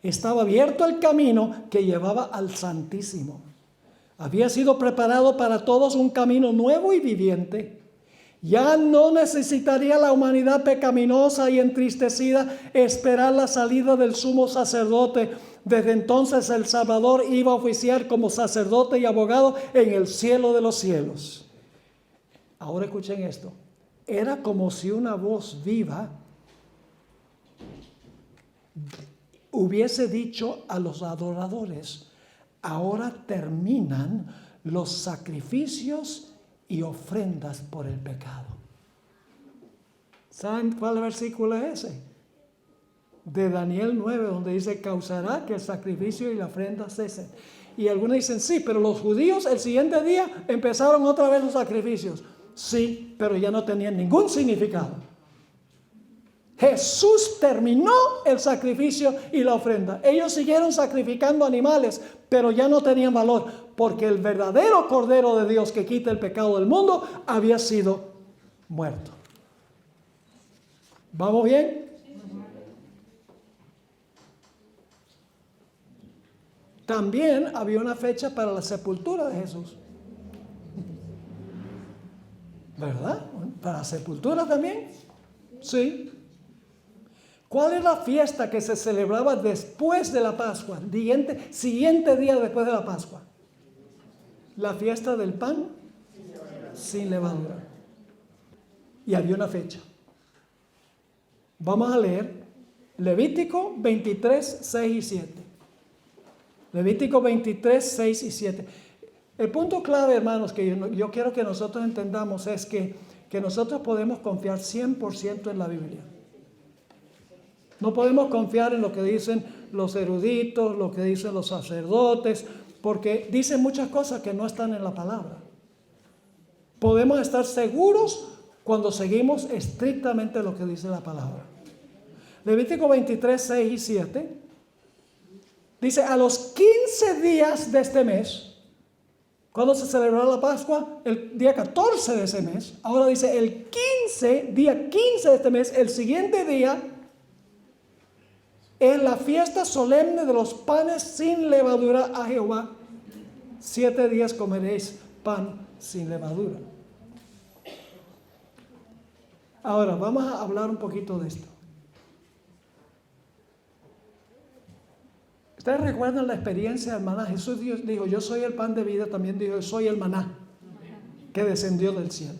Estaba abierto el camino que llevaba al Santísimo. Había sido preparado para todos un camino nuevo y viviente. Ya no necesitaría la humanidad pecaminosa y entristecida esperar la salida del sumo sacerdote. Desde entonces el Salvador iba a oficiar como sacerdote y abogado en el cielo de los cielos. Ahora escuchen esto. Era como si una voz viva hubiese dicho a los adoradores: ahora terminan los sacrificios y ofrendas por el pecado. ¿Saben cuál versículo es ese? De Daniel 9, donde dice: causará que el sacrificio y la ofrenda cesen. Y algunos dicen: sí, pero los judíos el siguiente día empezaron otra vez los sacrificios. Sí, pero ya no tenían ningún significado. Jesús terminó el sacrificio y la ofrenda. Ellos siguieron sacrificando animales, pero ya no tenían valor, porque el verdadero Cordero de Dios que quita el pecado del mundo había sido muerto. ¿Vamos bien? También había una fecha para la sepultura de Jesús. ¿Verdad? ¿Para la sepultura también? Sí. ¿Cuál es la fiesta que se celebraba después de la Pascua? Siguiente día después de la Pascua. La fiesta del pan sin levadura. Y había una fecha. Vamos a leer Levítico 23, 6 y 7. Levítico 23, 6 y 7. El punto clave, hermanos, que yo quiero que nosotros entendamos es que nosotros podemos confiar 100% en la Biblia. No podemos confiar en lo que dicen los eruditos, lo que dicen los sacerdotes, porque dicen muchas cosas que no están en la palabra. Podemos estar seguros cuando seguimos estrictamente lo que dice la palabra. Levítico 23, 6 y 7 dice: a los 15 días de este mes, ¿cuándo se celebrará la Pascua? El día 14 de ese mes. Ahora dice el día 15 de este mes, el siguiente día, es la fiesta solemne de los panes sin levadura a Jehová. 7 días comeréis pan sin levadura. Ahora, vamos a hablar un poquito de esto. ¿Ustedes recuerdan la experiencia del maná? Jesús dijo: yo soy el pan de vida. También dijo: yo soy el maná que descendió del cielo.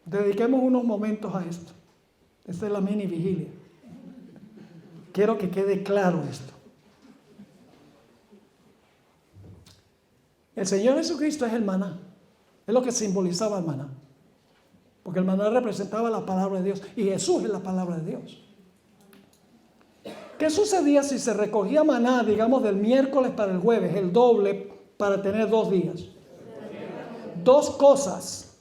Dediquemos unos momentos a esto. Esta es la mini vigilia. Quiero que quede claro esto. El Señor Jesucristo es el maná. Es lo que simbolizaba el maná. Porque el maná representaba la palabra de Dios. Y Jesús es la palabra de Dios. ¿Qué sucedía si se recogía maná, digamos, del miércoles para el jueves, el doble, para tener 2 días? 2 cosas: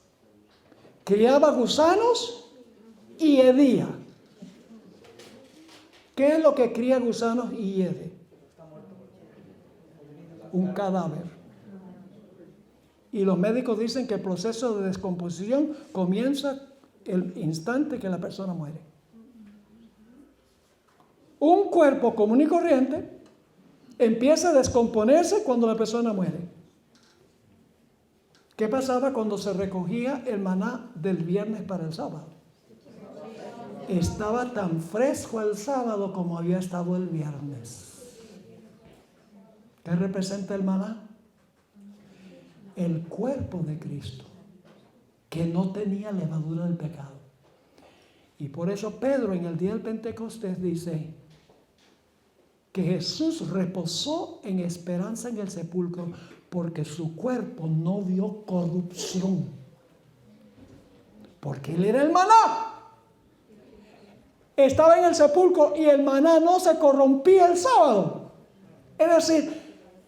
criaba gusanos y hedía. ¿Qué es lo que cría gusanos y hiede? Un cadáver. Y los médicos dicen que el proceso de descomposición comienza el instante que la persona muere. Un cuerpo común y corriente empieza a descomponerse cuando la persona muere. ¿Qué pasaba cuando se recogía el maná del viernes para el sábado? Estaba tan fresco el sábado como había estado el viernes. ¿Qué representa el maná? El cuerpo de Cristo, que no tenía levadura del pecado. Y por eso Pedro en el día del Pentecostés dice que Jesús reposó en esperanza en el sepulcro porque su cuerpo no vio corrupción. Porque él era el maná. Estaba en el sepulcro y el maná no se corrompía el sábado. Es decir,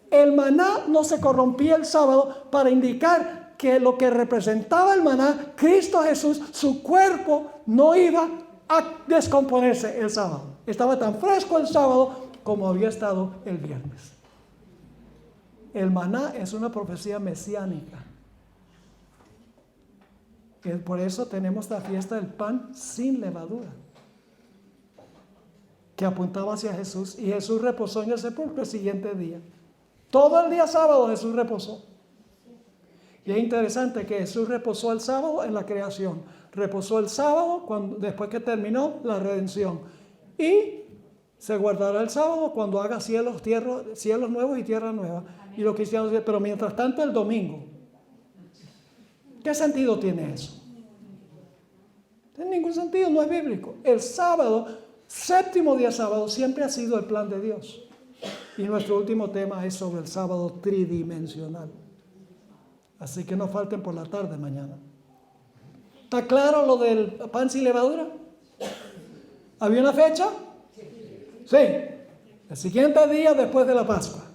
el maná no se corrompía el sábado para indicar que lo que representaba el maná, Cristo Jesús, su cuerpo no iba a descomponerse el sábado. Estaba tan fresco el sábado como había estado el viernes. El maná es una profecía mesiánica. Por eso tenemos la fiesta del pan sin levadura, que apuntaba hacia Jesús, y Jesús reposó en el sepulcro el siguiente día. Todo el día sábado Jesús reposó. Y es interesante que Jesús reposó el sábado en la creación. Reposó el sábado después que terminó la redención. Y se guardará el sábado cuando haga cielos nuevos y tierra nueva. Y los cristianos dicen, pero mientras tanto el domingo. ¿Qué sentido tiene eso? No tiene ningún sentido, no es bíblico. El sábado, séptimo día sábado, siempre ha sido el plan de Dios. Y nuestro último tema es sobre el sábado tridimensional. Así que no falten por la tarde mañana. ¿Está claro lo del pan sin levadura? ¿Había una fecha? Sí. El siguiente día después de la Pascua.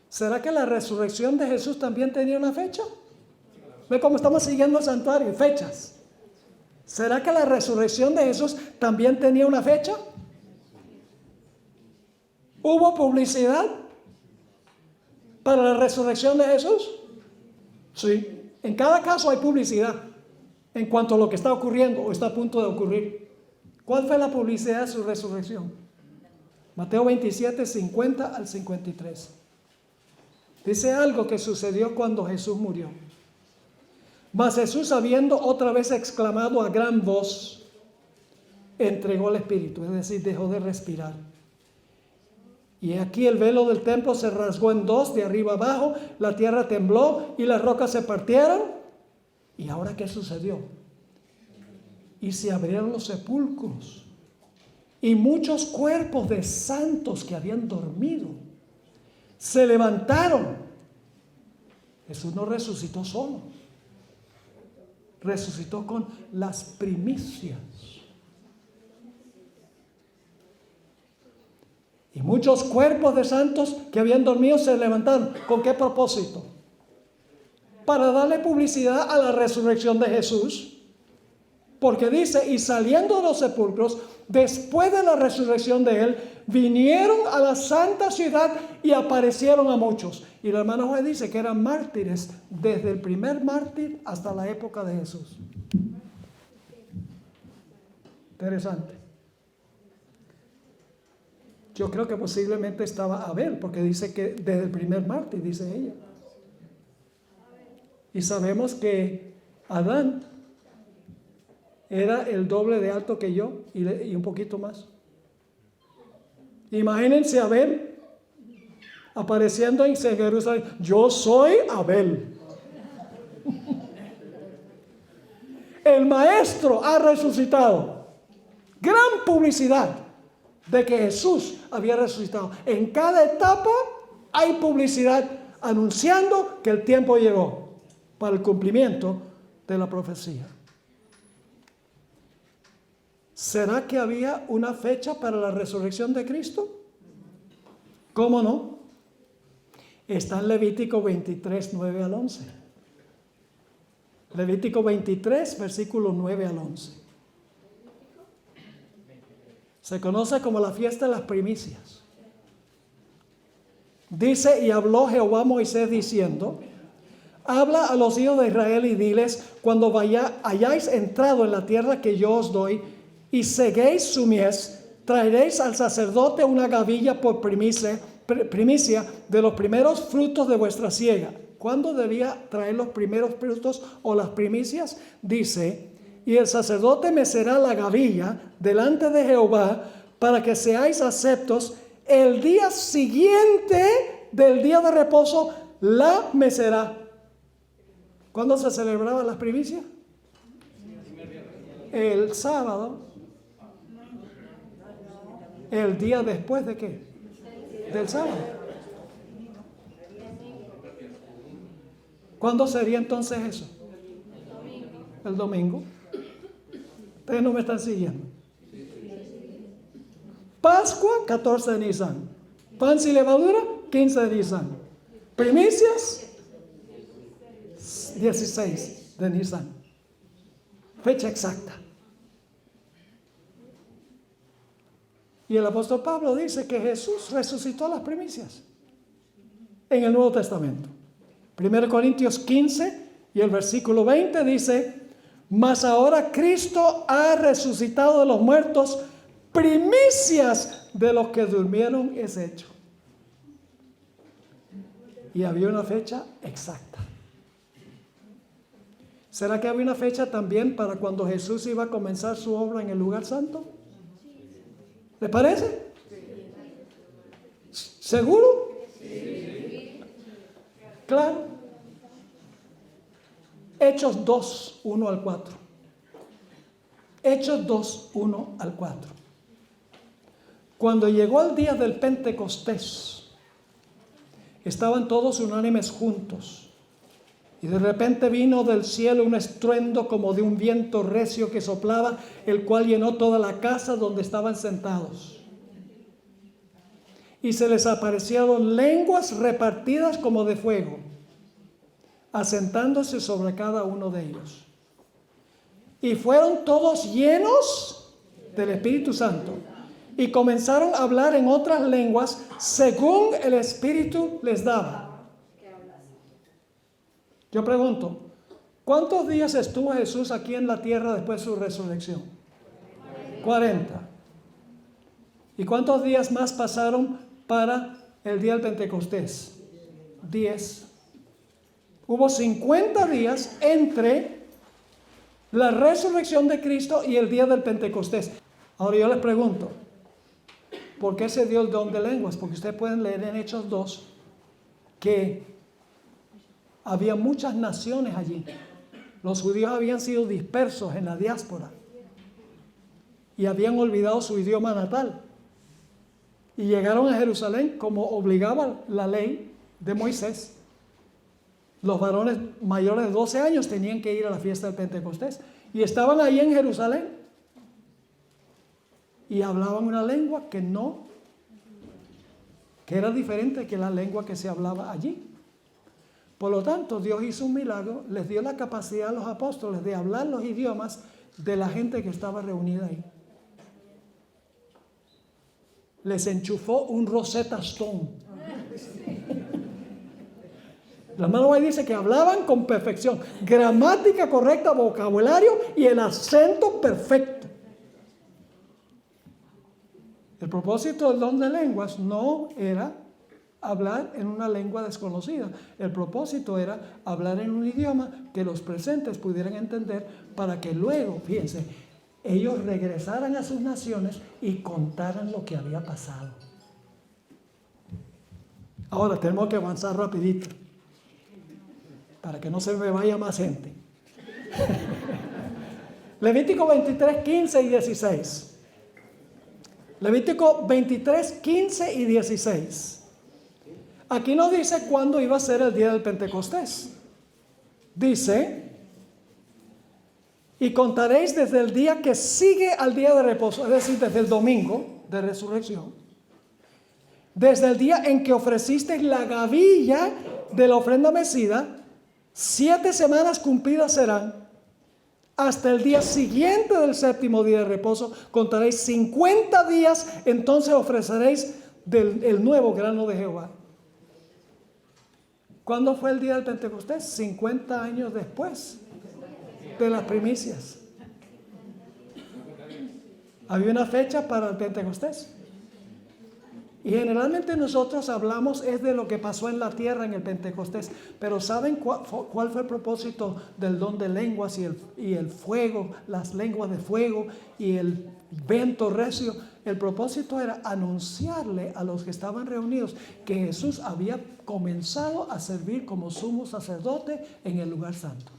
¿Será que la resurrección de Jesús también tenía una fecha? ¿Ve cómo estamos siguiendo el santuario? Fechas. ¿Será que la resurrección de Jesús también tenía una fecha? ¿Hubo publicidad para la resurrección de Jesús? Sí. En cada caso hay publicidad en cuanto a lo que está ocurriendo o está a punto de ocurrir. ¿Cuál fue la publicidad de su resurrección? Mateo 27, 50 al 53. Dice algo que sucedió cuando Jesús murió. Mas Jesús, habiendo otra vez exclamado a gran voz, entregó el espíritu, es decir, dejó de respirar. Y aquí el velo del templo se rasgó en dos, de arriba abajo, la tierra tembló y las rocas se partieron. ¿Y ahora qué sucedió? Y se abrieron los sepulcros. Y muchos cuerpos de santos que habían dormido se levantaron. Jesús no resucitó solo. Resucitó con las primicias. Y muchos cuerpos de santos que habían dormido se levantaron. ¿Con qué propósito? Para darle publicidad a la resurrección de Jesús. Porque dice, y saliendo de los sepulcros, después de la resurrección de él, vinieron a la santa ciudad y aparecieron a muchos. Y la hermana Juez dice que eran mártires, desde el primer mártir hasta la época de Jesús. Interesante. Yo creo que posiblemente estaba Abel, porque dice que desde el primer mártir, dice ella. Y sabemos que Adán era el doble de alto que yo y un poquito más. Imagínense a Abel apareciendo en Jerusalén. Yo soy Abel. El maestro ha resucitado. Gran publicidad de que Jesús había resucitado. En cada etapa hay publicidad anunciando que el tiempo llegó para el cumplimiento de la profecía. ¿Será que había una fecha para la resurrección de Cristo? ¿Cómo no? Está en Levítico 23, 9 al 11. Levítico 23, versículos 9 al 11. Se conoce como la fiesta de las primicias. Dice, y habló Jehová a Moisés diciendo, habla a los hijos de Israel y diles, cuando hayáis entrado en la tierra que yo os doy, y seguéis su mies, traeréis al sacerdote una gavilla por primicia de los primeros frutos de vuestra siega. ¿Cuándo debía traer los primeros frutos o las primicias? Dice, y el sacerdote mecerá la gavilla delante de Jehová para que seáis aceptos. El día siguiente del día de reposo la mecerá. ¿Cuándo se celebraban las primicias? El sábado. ¿El día después de qué? Del sábado. ¿Cuándo sería entonces eso? El domingo. Ustedes no me están siguiendo. Pascua, 14 de Nisan. Pan sin levadura, 15 de Nisan. Primicias, 16 de Nisan. Fecha exacta. Y el apóstol Pablo dice que Jesús resucitó las primicias en el Nuevo Testamento. 1 Corintios 15 y el versículo 20 dice, mas ahora Cristo ha resucitado de los muertos, primicias de los que durmieron es hecho. Y había una fecha exacta. ¿Será que había una fecha también para cuando Jesús iba a comenzar su obra en el lugar santo? ¿Le parece? ¿Seguro? Claro. Hechos 2, 1 al 4. Hechos 2, 1 al 4. Cuando llegó el día del Pentecostés, estaban todos unánimes juntos. Y de repente vino del cielo un estruendo como de un viento recio que soplaba, el cual llenó toda la casa donde estaban sentados. Y se les aparecieron lenguas repartidas como de fuego, asentándose sobre cada uno de ellos. Y fueron todos llenos del Espíritu Santo y comenzaron a hablar en otras lenguas según el Espíritu les daba. Yo pregunto, ¿cuántos días estuvo Jesús aquí en la tierra después de su resurrección? 40. ¿Y cuántos días más pasaron para el día del Pentecostés? 10. Hubo 50 días entre la resurrección de Cristo y el día del Pentecostés. Ahora yo les pregunto, ¿por qué se dio el don de lenguas? Porque ustedes pueden leer en Hechos 2 que había muchas naciones allí. Los judíos habían sido dispersos en la diáspora y habían olvidado su idioma natal. Y llegaron a Jerusalén como obligaba la ley de Moisés. Los varones mayores de 12 años tenían que ir a la fiesta del Pentecostés. Y estaban ahí en Jerusalén. Y hablaban una lengua que era diferente que la lengua que se hablaba allí. Por lo tanto, Dios hizo un milagro, les dio la capacidad a los apóstoles de hablar los idiomas de la gente que estaba reunida ahí. Les enchufó un Rosetta Stone. La hermana White dice que hablaban con perfección, gramática correcta, vocabulario y el acento perfecto. El propósito del don de lenguas no era hablar en una lengua desconocida. El propósito era hablar en un idioma que los presentes pudieran entender para que luego, fíjense, ellos regresaran a sus naciones y contaran lo que había pasado. Ahora tenemos que avanzar rapidito para que no se me vaya más gente. Levítico 23, 15 y 16. Levítico 23, 15 y 16. Aquí no dice cuándo iba a ser el día del Pentecostés. Dice, y contaréis desde el día que sigue al día de reposo, es decir, desde el domingo de resurrección, desde el día en que ofrecisteis la gavilla de la ofrenda mecida, 7 semanas cumplidas serán. Hasta el día siguiente del séptimo día de reposo, contaréis 50 días, entonces ofreceréis el nuevo grano de Jehová. ¿Cuándo fue el día del Pentecostés? 50 años después de las primicias. Había una fecha para el Pentecostés. Y generalmente nosotros hablamos es de lo que pasó en la tierra en el Pentecostés. Pero ¿saben cuál fue el propósito del don de lenguas y el fuego, las lenguas de fuego y el viento recio? El propósito era anunciarle a los que estaban reunidos que Jesús había comenzado a servir como sumo sacerdote en el lugar santo.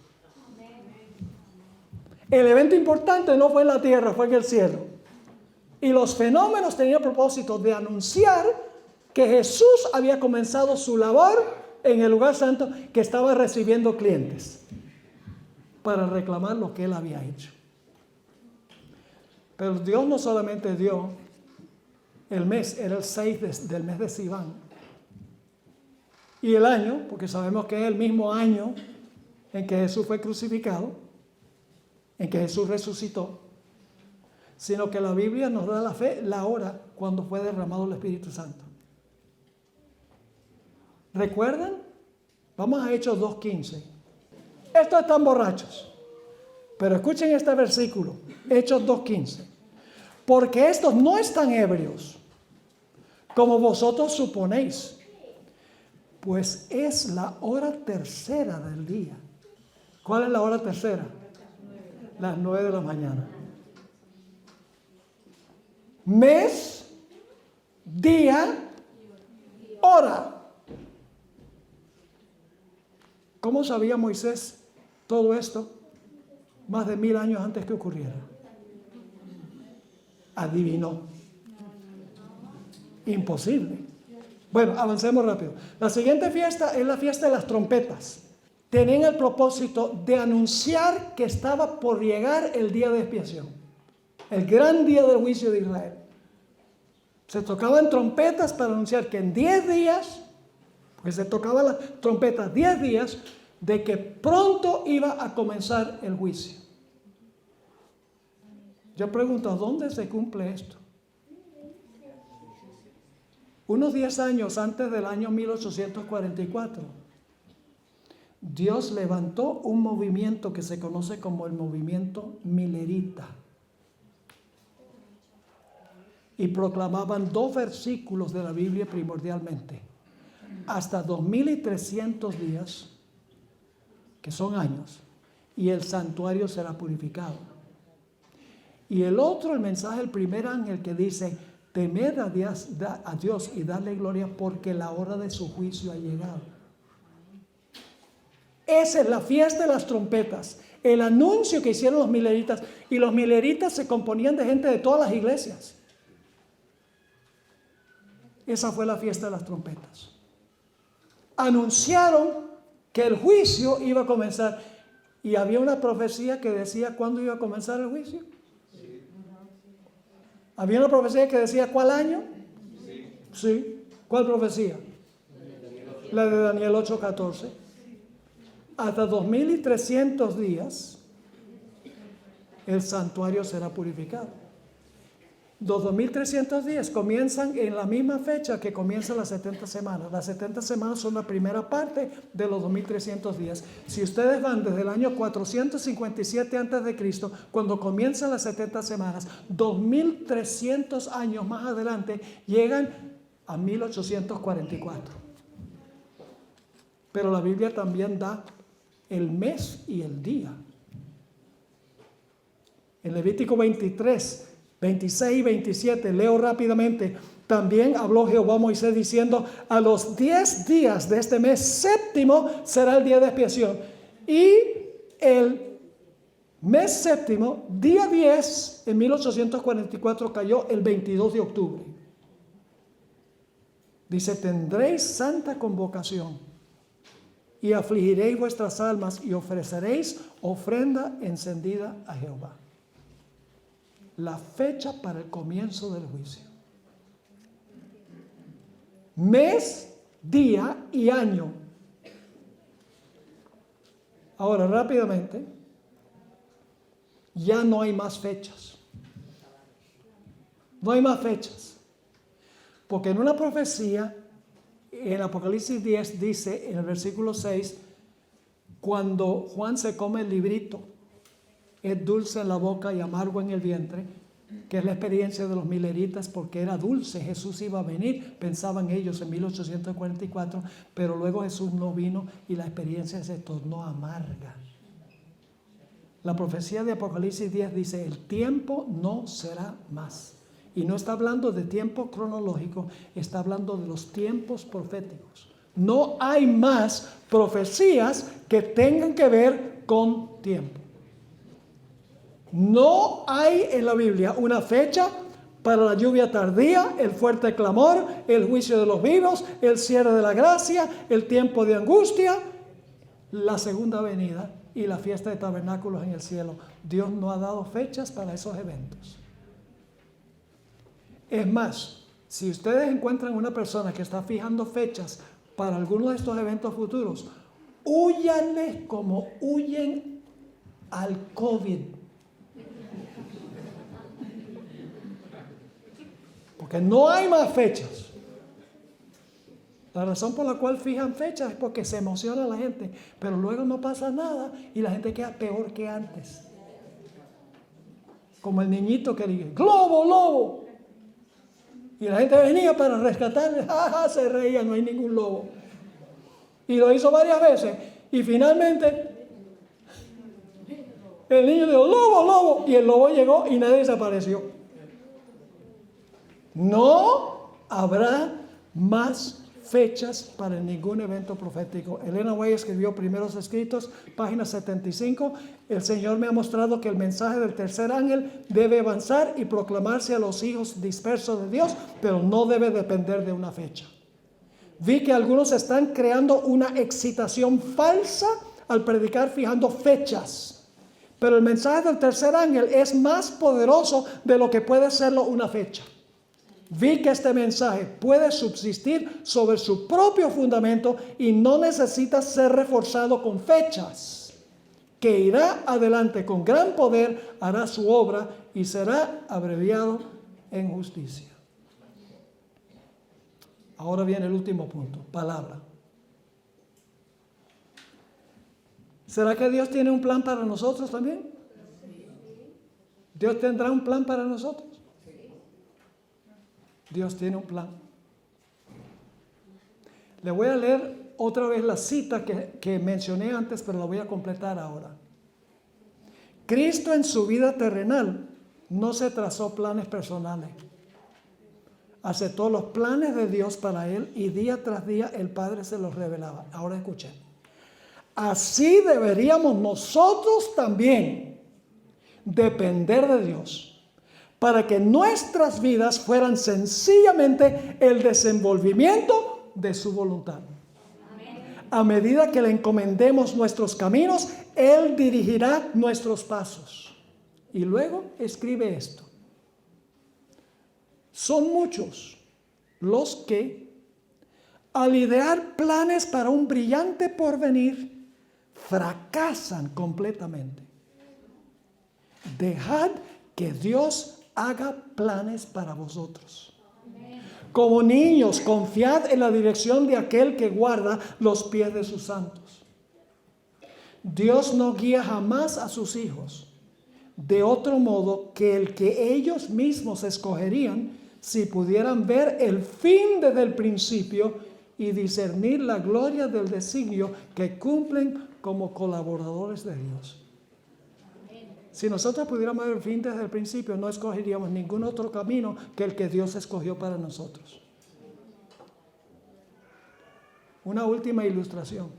El evento importante no fue en la tierra, fue en el cielo. Y los fenómenos tenían el propósito de anunciar que Jesús había comenzado su labor en el lugar santo, que estaba recibiendo clientes para reclamar lo que él había hecho. Pero Dios no solamente dio el mes, era el 6 del mes de Sivan. Y el año, porque sabemos que es el mismo año en que Jesús fue crucificado, en que Jesús resucitó, sino que la Biblia nos da la fe, la hora cuando fue derramado el Espíritu Santo. ¿Recuerdan? Vamos a Hechos 2:15. Estos están borrachos, pero escuchen este versículo, Hechos 2:15. Porque estos no están ebrios, como vosotros suponéis, pues es la hora tercera del día. ¿Cuál es la hora tercera? Las 9 de la mañana. Mes, día, hora. ¿Cómo sabía Moisés todo esto? Más de 1000 años antes que ocurriera. Adivinó. Imposible. Bueno, avancemos rápido. La siguiente fiesta es la fiesta de las trompetas. Tenían el propósito de anunciar que estaba por llegar el día de expiación, el gran día del juicio de Israel. Se tocaban trompetas para anunciar que en 10 días, pues se tocaban las trompetas 10 días, de que pronto iba a comenzar el juicio. Yo pregunto, ¿dónde se cumple esto? Unos 10 años antes del año 1844, Dios levantó un movimiento que se conoce como el movimiento milerita. Y proclamaban 2 versículos de la Biblia primordialmente. Hasta 2300 días, que son años, y el santuario será purificado. Y el otro, el mensaje del primer ángel que dice, temed a Dios y darle gloria porque la hora de su juicio ha llegado. Esa es la fiesta de las trompetas, el anuncio que hicieron los mileritas. Y los mileritas se componían de gente de todas las iglesias. Esa fue la fiesta de las trompetas. Anunciaron que el juicio iba a comenzar. Y había una profecía que decía cuándo iba a comenzar el juicio. Sí. Había una profecía que decía ¿cuál año? Sí. ¿Cuál profecía? La de Daniel 8:14. Hasta 2300 días el santuario será purificado. Los 2300 días comienzan en la misma fecha que comienzan las 70 semanas. Las 70 semanas son la primera parte de los 2300 días. Si ustedes van desde el año 457 a.C., cuando comienzan las 70 semanas, 2300 años más adelante llegan a 1844. Pero la Biblia también da el mes y el día. En Levítico 23, 26 y 27, leo rápidamente. También habló Jehová a Moisés diciendo, a los 10 días de este mes séptimo será el día de expiación. Y el mes séptimo, día 10, en 1844 cayó el 22 de octubre. Dice, tendréis santa convocación y afligiréis vuestras almas y ofreceréis ofrenda encendida a Jehová. La fecha para el comienzo del juicio. Mes, día y año. Ahora, rápidamente, ya no hay más fechas. No hay más fechas. Porque en una profecía, en Apocalipsis 10 dice, en el versículo 6, cuando Juan se come el librito, es dulce en la boca y amargo en el vientre, que es la experiencia de los mileritas, porque era dulce, Jesús iba a venir, pensaban ellos en 1844, pero luego Jesús no vino y la experiencia se tornó amarga. La profecía de Apocalipsis 10 dice, el tiempo no será más. Y no está hablando de tiempo cronológico, está hablando de los tiempos proféticos. No hay más profecías que tengan que ver con tiempo. No hay en la Biblia una fecha para la lluvia tardía, el fuerte clamor, el juicio de los vivos, el cierre de la gracia, el tiempo de angustia, la segunda venida y la fiesta de tabernáculos en el cielo. Dios no ha dado fechas para esos eventos. Es más, si ustedes encuentran una persona que está fijando fechas para alguno de estos eventos futuros, húyanles como huyen al COVID. Porque no hay más fechas. La razón por la cual fijan fechas es porque se emociona la gente, pero luego no pasa nada y la gente queda peor que antes. Como el niñito que dice, ¡globo, lobo! Y la gente venía para rescatarle, ¡ja, se reía, no hay ningún lobo! Y lo hizo varias veces y finalmente El niño dijo, lobo, lobo. Y el lobo llegó y nadie desapareció. No habrá más fechas para ningún evento profético. Elena White escribió Primeros Escritos, página 75. El Señor me ha mostrado que el mensaje del tercer ángel debe avanzar y proclamarse a los hijos dispersos de Dios, pero no debe depender de una fecha. Vi que algunos están creando una excitación falsa al predicar fijando fechas. Pero el mensaje del tercer ángel es más poderoso de lo que puede serlo una fecha. Vi que este mensaje puede subsistir sobre su propio fundamento y no necesita ser reforzado con fechas. Que irá adelante con gran poder, hará su obra y será abreviado en justicia. Ahora viene el último punto, palabra. ¿Será que Dios tiene un plan para nosotros también? ¿Dios tendrá un plan para nosotros? Dios tiene un plan. Le voy a leer otra vez la cita que mencioné antes, pero la voy a completar ahora. Cristo en su vida terrenal no se trazó planes personales. Aceptó los planes de Dios para él y día tras día el Padre se los revelaba. Ahora escuchen. Así deberíamos nosotros también depender de Dios, para que nuestras vidas fueran sencillamente el desenvolvimiento de su voluntad. Amén. A medida que le encomendemos nuestros caminos, Él dirigirá nuestros pasos. Y luego escribe esto. Son muchos los que, al idear planes para un brillante porvenir, fracasan completamente. Dejad que Dios haga planes para vosotros. Amén. Como niños, confiad en la dirección de aquel que guarda los pies de sus santos. Dios no guía jamás a sus hijos de otro modo que el que ellos mismos escogerían si pudieran ver el fin desde el principio y discernir la gloria del designio que cumplen como colaboradores de Dios. Si nosotros pudiéramos ver el fin desde el principio, no escogeríamos ningún otro camino que el que Dios escogió para nosotros. Una última ilustración.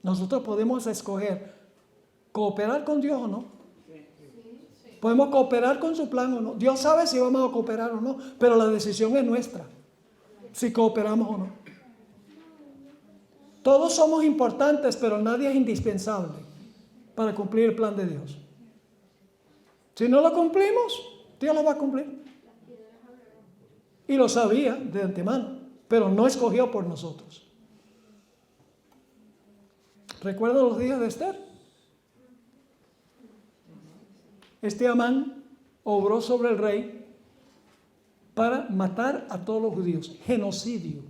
Nosotros podemos escoger cooperar con Dios o no. Podemos cooperar con su plan o no. Dios sabe si vamos a cooperar o no, pero la decisión es nuestra, si cooperamos o no. Todos somos importantes, pero nadie es indispensable para cumplir el plan de Dios. Si no lo cumplimos, Dios lo va a cumplir. Y lo sabía de antemano, pero no escogió por nosotros. ¿Recuerdan los días de Esther? Este Amán obró sobre el rey para matar a todos los judíos. Genocidio.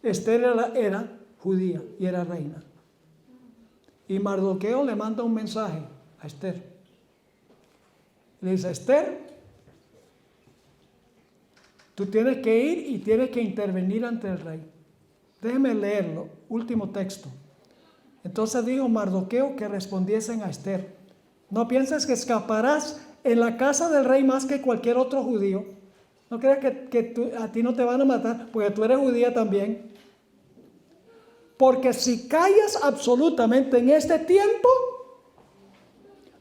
Esther era judía y era reina. Y Mardoqueo le manda un mensaje a Esther. Le dice: Esther, tú tienes que ir y tienes que intervenir ante el rey. Déjeme leerlo, último texto. Entonces dijo Mardoqueo que respondiesen a Esther: no pienses que escaparás en la casa del rey más que cualquier otro judío. No creas que a ti no te van a matar, porque tú eres judía también. Porque si callas absolutamente en este tiempo,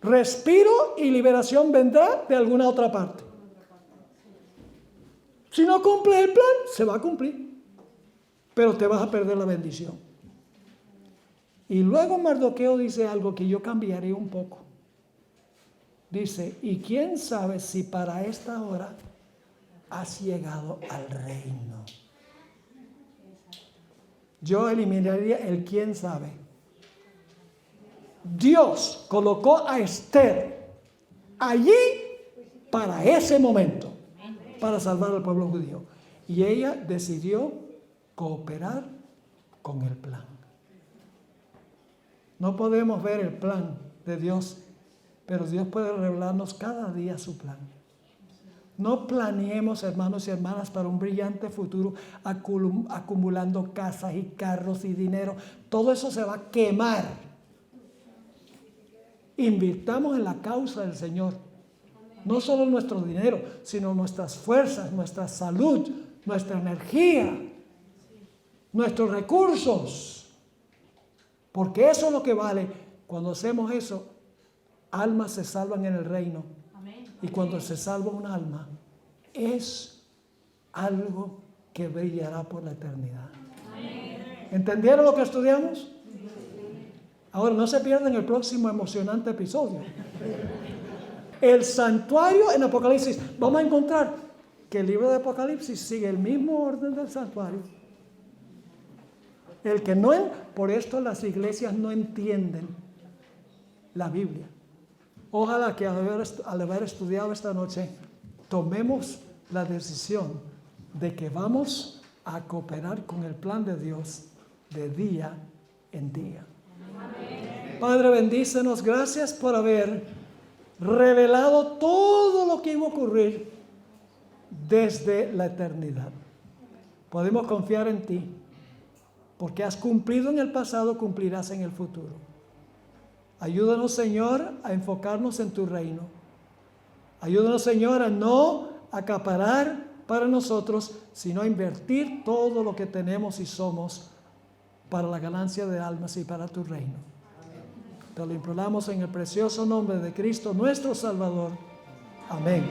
respiro y liberación vendrá de alguna otra parte. Si no cumples el plan, se va a cumplir, pero te vas a perder la bendición. Y luego Mardoqueo dice algo que yo cambiaré un poco. Dice: y quién sabe si para esta hora has llegado al reino. Yo eliminaría el quién sabe. Dios colocó a Esther allí para ese momento, para salvar al pueblo judío. Y ella decidió cooperar con el plan. No podemos ver el plan de Dios, pero Dios puede revelarnos cada día su plan. No planeemos, hermanos y hermanas, para un brillante futuro acumulando casas y carros y dinero. Todo eso se va a quemar. Invirtamos en la causa del Señor. No solo nuestro dinero, sino nuestras fuerzas, nuestra salud, nuestra energía, nuestros recursos. Porque eso es lo que vale. Cuando hacemos eso, almas se salvan en el reino. Y cuando se salva un alma, es algo que brillará por la eternidad. ¿Entendieron lo que estudiamos? Ahora no se pierdan el próximo emocionante episodio. El santuario en Apocalipsis. Vamos a encontrar que el libro de Apocalipsis sigue el mismo orden del santuario. Por esto las iglesias no entienden la Biblia. Ojalá que al haber estudiado esta noche, tomemos la decisión de que vamos a cooperar con el plan de Dios de día en día. Amén. Padre, bendícenos. Gracias por haber revelado todo lo que iba a ocurrir desde la eternidad. Podemos confiar en ti, porque has cumplido en el pasado, cumplirás en el futuro. Ayúdanos, Señor, a enfocarnos en tu reino. Ayúdanos, Señor, a no acaparar para nosotros, sino a invertir todo lo que tenemos y somos para la ganancia de almas y para tu reino. Te lo imploramos en el precioso nombre de Cristo, nuestro Salvador. Amén.